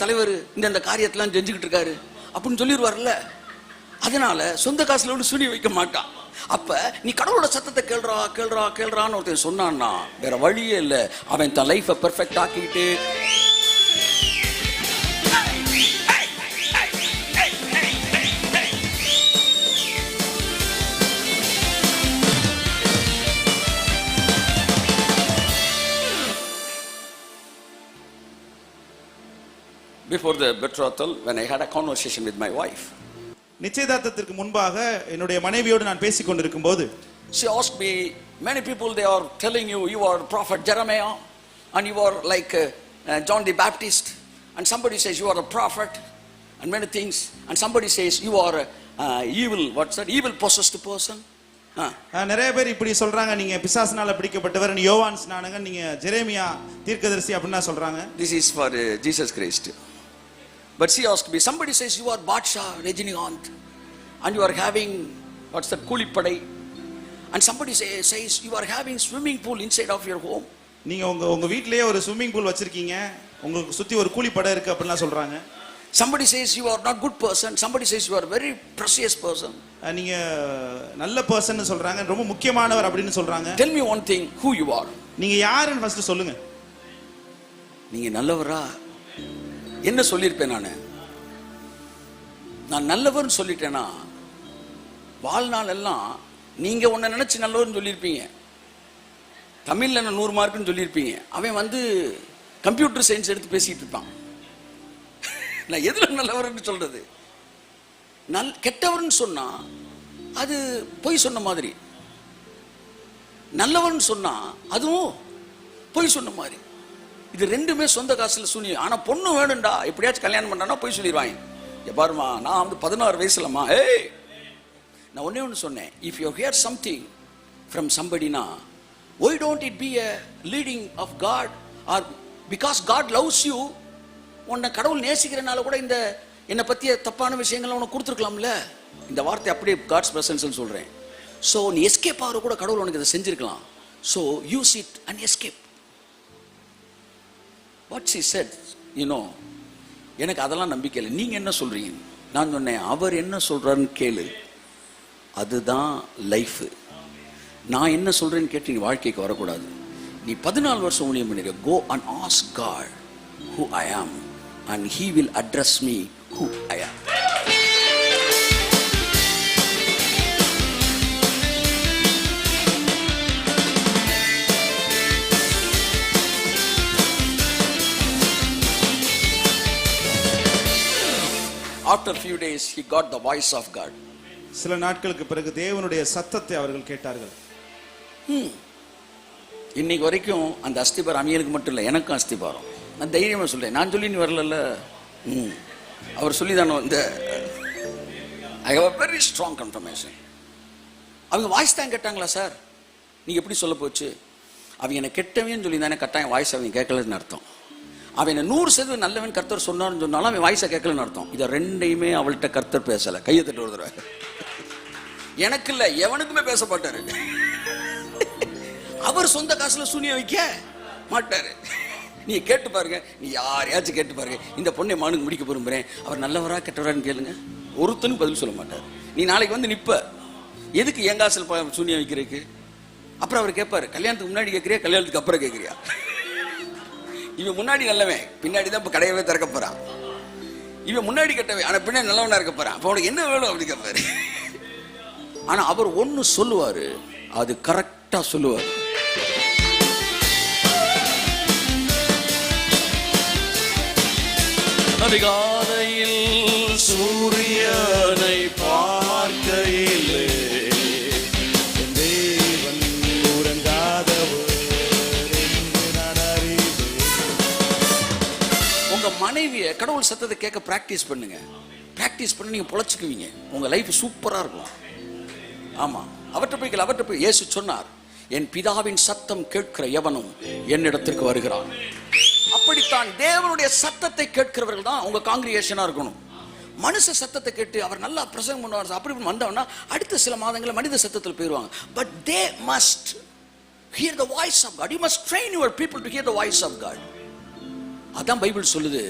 தலைவர் இந்த காரியத்தெல்லாம் செஞ்சுக்கிட்டு இருக்காரு அப்படின்னு சொல்லிடுவார்ல. அதனால சொந்த காசுல ஒன்று சூனியம் வைக்க மாட்டான். அப்ப நீ கடவுளோட சத்தத்தை கேள்றா கேள்றா கேள்றான்னு ஒருத்தன் சொன்னான்னா வேற வழியே இல்லை. அவன் தன் லைஃபை பெர்ஃபெக்ட் ஆக்கிட்டு before the betrothal, when I had a conversation with my wife, நிச்சயதார்த்தத்திற்கு முன்பாக என்னுடைய மனைவியோடு நான் பேசிக் கொண்டிருக்கும் போது she asked me, many people they are telling you you are prophet Jeremiah and you are like John the Baptist, and somebody says you are a prophet and many things, and somebody says you are evil, what's that, evil possessed person. நிறைய பேர் இப்படி சொல்றாங்க, நீங்க பிசாசுனால பிடிக்கப்பட்டவர், யோவான் ஸ்நானகன், நீங்க Jeremiah தீர்க்கதரிசி அப்படினா சொல்றாங்க. This is for Jesus Christ. But she asked me, somebody says you are Badsha Rajinikanth and you are having what's that, Kulipadai, and somebody says you are having swimming pool inside of your home. நீங்க உங்க வீட்லயே ஒரு swimming pool வச்சிருக்கீங்க, உங்களுக்கு சுத்தி ஒரு கூலிப்படை இருக்கு அப்படினா சொல்றாங்க. Somebody says you are not good person, somebody says you are very precious person. நீங்க நல்ல பர்சன் சொல்றாங்க, ரொம்ப முக்கியமானவர் அப்படினு சொல்றாங்க. Tell me one thing, who you are. நீங்க யாருன்னு ஃபர்ஸ்ட் சொல்லுங்க. நீங்க நல்லவரா? என்ன சொல்லிருப்பேன் நான் நல்லவர்னு சொல்லிட்டேனா வாழ்நாள் எல்லாம் நீங்க உன்னை நினைச்சு நல்லவர்னு சொல்லியிருப்பீங்க. தமிழ்ல 100 மார்க்குன்னு சொல்லியிருப்பீங்க. அவன் கம்ப்யூட்டர் சயின்ஸ் எடுத்து பேசிட்டு இருப்பான். நான் எதுல நல்லவர்னு சொல்றது? கெட்டவர்னு சொன்னா அது பொய் சொன்ன மாதிரி, நல்லவர்னு சொன்னா அதுவும் பொய் சொன்ன மாதிரி. இது ரெண்டுமே சொந்த காசுல சூனியம். ஆனா பொண்ணு வேணும்டா, எப்படியாச்சும் கல்யாணம் பண்ணா போய் சொல்லிடுவாங்க. பாருமா நான் 16 வயசுலமா, நான் ஒன்னே ஒன்று சொன்னேன், if you hear something from சம்படினா Why don't it be a leading of God, or because God loves you, உன்னை கடவுள் நேசிக்கிறனால கூட இந்த என்னை பற்றிய தப்பான விஷயங்களை உனக்கு கொடுத்துருக்கலாம்ல. இந்த வார்த்தை அப்படியே காட்ஸ் பிரசன்ஸ்னு சொல்கிறேன். ஸோ நீ எஸ்கேப் ஆகிற கூட கடவுள் உனக்கு இதை செஞ்சிருக்கலாம். So use it and escape. What she said, எனக்கு அதெல்லாம் நம்பிக்கை இல்லை. நீங்கள் என்ன சொல்கிறீங்க? நான் சொன்னேன், அவர் என்ன சொல்கிறாருன்னு கேளு, அதுதான் லைஃபு. நான் என்ன சொல்கிறேன்னு கேட்டு நீ வாழ்க்கைக்கு வரக்கூடாது. நீ 14 வருஷம் ஊழியம் பண்ணிருக்க. Go and ask God who I am and he will address me who I am. After a few days he got the voice of God. சில நாட்களுக்கு பிறகு தேவனுடைய சத்தத்தை அவர்கள் கேட்டார்கள். இன்னைக்கு வரைக்கும் அந்த அஸ்திபாரம் அமியலுக்கு மட்டும் இல்லை, எனக்கும் அஸ்திபாரம். நான் தைரியமாக சொல்கிறேன். நான் சொல்லி நீ வரல, அவர் சொல்லி தானே வந்து I have a very strong confirmation. அவங்க வாய்ஸ் தான் கேட்டாங்களா சார்? நீங்கள் எப்படி சொல்ல போச்சு? அவங்க என்னை கெட்டவன்னு சொல்லி தானே கட்டாயம் வாய்ஸ் அவங்க கேட்கலன்னு அர்த்தம். அவன் என்ன 100% நல்லவன் கர்த்தர் சொன்னார்னு சொன்னாலும் அவன் வாய்ஸை கேட்கலன்னு அர்த்தம். இதை ரெண்டையுமே அவள்கிட்ட கர்த்தர் பேசலை. கையை தட்டு ஒரு தடவை. எனக்கு இல்லை, எவனுக்குமே பேச மாட்டாரு. அவர் சொந்த காசுல சூனியம் வைக்க மாட்டாரு. நீ கேட்டு பாருங்க, நீ யாரையாச்சும் கேட்டு பாருங்க, இந்த பொண்ணை மானுக்கு முடிக்க விரும்புறேன், அவர் நல்லவரா கெட்டவரான்னு கேளுங்க, ஒருத்தனும் பதில் சொல்ல மாட்டார். நீ நாளைக்கு வந்து நிப்ப, எதுக்கு என் காசில் சூனியம் வைக்கிறதுக்கு? அப்புறம் அவர் கேட்பாரு, கல்யாணத்துக்கு முன்னாடி கேட்குறியா கல்யாணத்துக்கு அப்புறம் கேட்குறியா? இவன் முன்னாடி நல்லவன், பின்னாடி தான் இப்போ கடையவே திறக்க போறான். இவன் முன்னாடி கெட்டவன், ஆனால் பின்னாடி நல்லவனா இருக்க போறான். அப்போ அவனுக்கு என்ன வேணும் அப்படி கேட்பாரு. ஆனா அவர் ஒன்னு சொல்லுவாரு, அது கரெக்டா சொல்லுவார். அதிகாலையில் சூரியனை பார்க்கையிலே தேவன் உறங்காதவர் என்று நான் அறிவேன். உங்க மனைவியை கடவுள் சத்தத்தை கேட்க பிராக்டிஸ் பண்ணுங்க. பிராக்டிஸ் பண்ணி நீங்க பொழைச்சுக்குவீங்க. உங்க லைஃப் சூப்பரா இருக்கும். ஆமா, அவற்றை போய் இயேசு சொன்னார், என் பிதாவின் சத்தம் கேட்கிற எவனும் என்னிடத்திற்கு வருகிறான். அப்படித்தான் தேவனுடைய சத்தத்தை கேட்கிறவர்கள் தான் உங்க காங்கிரிகேஷனா இருக்கணும். மனுஷ சத்தத்தை கேட்டு அவர் நல்லா பிரசங்கம் பண்ணுவார் அப்படி வந்தவனா அடுத்த சில மாதங்களில் மனித சத்தத்தில் போயிடுவாங்க. But they must hear the voice of God. You must train your people to hear the voice of God. அதான் பைபிள் சொல்லுது.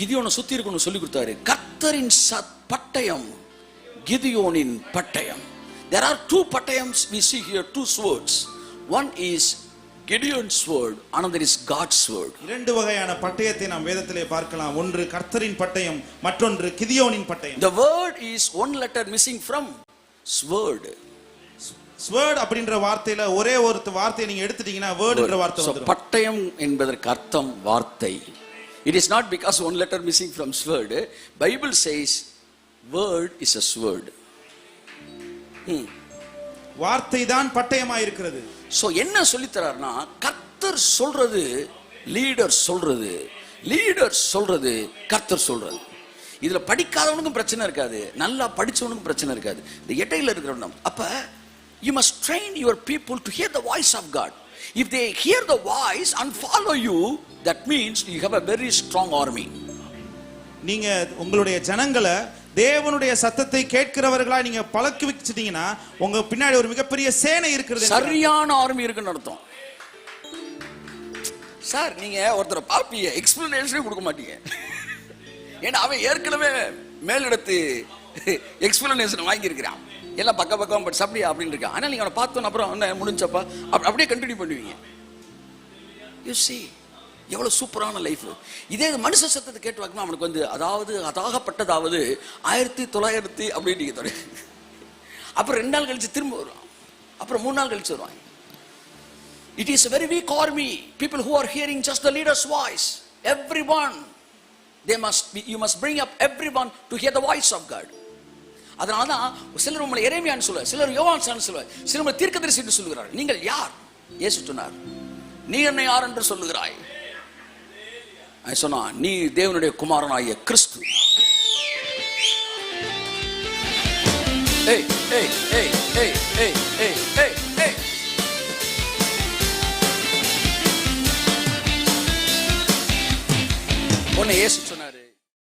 கிதியோனை சுத்தி இருக்கணும் சொல்லி கொடுத்தாரு. கர்த்தரின் பட்டயம், கிதியோனின் பட்டயம். There are two பட்டயம்ஸ் we see here, two swords. One is Gideon's sword, another is God's sword. இரண்டு வகையான பட்டயத்தை நாம் வேதத்திலே பார்க்கலாம். ஒன்று கர்த்தரின் பட்டயம், மற்றொன்று கிதியோனின் பட்டயம். The word is one letter missing from sword. sword அப்படிங்கற வார்த்தையில ஒரே ஒரு வார்த்தையை நீங்க எடுத்துட்டீங்கன்னா wordன்ற வார்த்தை வந்துரும். பட்டயம் என்பதற்கு அர்த்தம் வார்த்தை. It is not because one letter missing from sword. Bible says word is a sword. வார்த்தை தான் பட்டயமாக இருக்கிறது. சோ என்ன சொல்லி தரார்னா, கர்த்தர் சொல்றது லீடர் சொல்றது, லீடர் சொல்றது கர்த்தர் சொல்றது. இதுல படிக்காதவனுக்கும் பிரச்சனை இருக்காது, நல்லா படிச்சவனுக்கும் பிரச்சனை இருக்காது. இந்த இடையில இருக்கிறவன். அப்ப you must train your people to hear the voice of God. If they hear the voice and follow you, that means you have a very strong army. நீங்க உங்களுடைய ஜனங்களை தேவனுடைய சத்தத்தை கேட்கிறவர்களா நீங்க பழக்கி வச்சிட்டீங்கன்னா உங்க பின்னாடி ஒரு மிகப்பெரிய சேனை இருக்குது, சரியான ஆர்மி இருக்குன்னு அர்த்தம். சார் நீங்க ஒருத்தரை பாப்பீங்க, எக்ஸ்பிளனேஷனே கொடுக்க மாட்டீங்க. ஏன்னா அவன் ஏற்கனவே மேலிடத்து எக்ஸ்பிளனேஷன் வாங்கி இருக்கிறான், எல்லாம் பக்கம் பட் அப்படியா அப்படின்னு இருக்கான். ஆனால் நீங்க அவனை பார்த்தோன்னு அப்புறம் என்ன முடிஞ்சப்பா அப்படியே கண்டினியூ பண்ணுவீங்க. யூ see எவ்வளவு சூப்பரான லைஃப். இதே மனுஷ சத்தத்தை கேட்டு வாக்குமா அவனுக்கு வந்து அதாவது அதாகப்பட்டதாவது 1900 அப்படின்னு நீங்க தொடங்கி அப்புறம் 2 நாள் கழிச்சு திரும்ப வருவான், அப்புறம் 3 நாள் கழிச்சு வருவான். It is a very weak army. People who are hearing just the leader's voice. Everyone, you must bring up everyone to hear the voice of God. அதனாலதான் சிலர் உங்களை எரேமியான்னு சொல்லுவார், சிலர் யோவான் சொல்லுவார், சிலர் தீர்க்கதரிசி என்று சொல்லுகிறார். நீங்கள் யார்? இயேசு சொன்னார், நீ என்னை யார் என்று சொல்லுகிறாய்? சொன்னா, நீ தேவனுடைய குமாரனாகிய கிறிஸ்து. ஏய் ஏய் ஏய் ஏய் ஏய் ஏய் ஏய் உன்னை இயேசு சொன்னாரு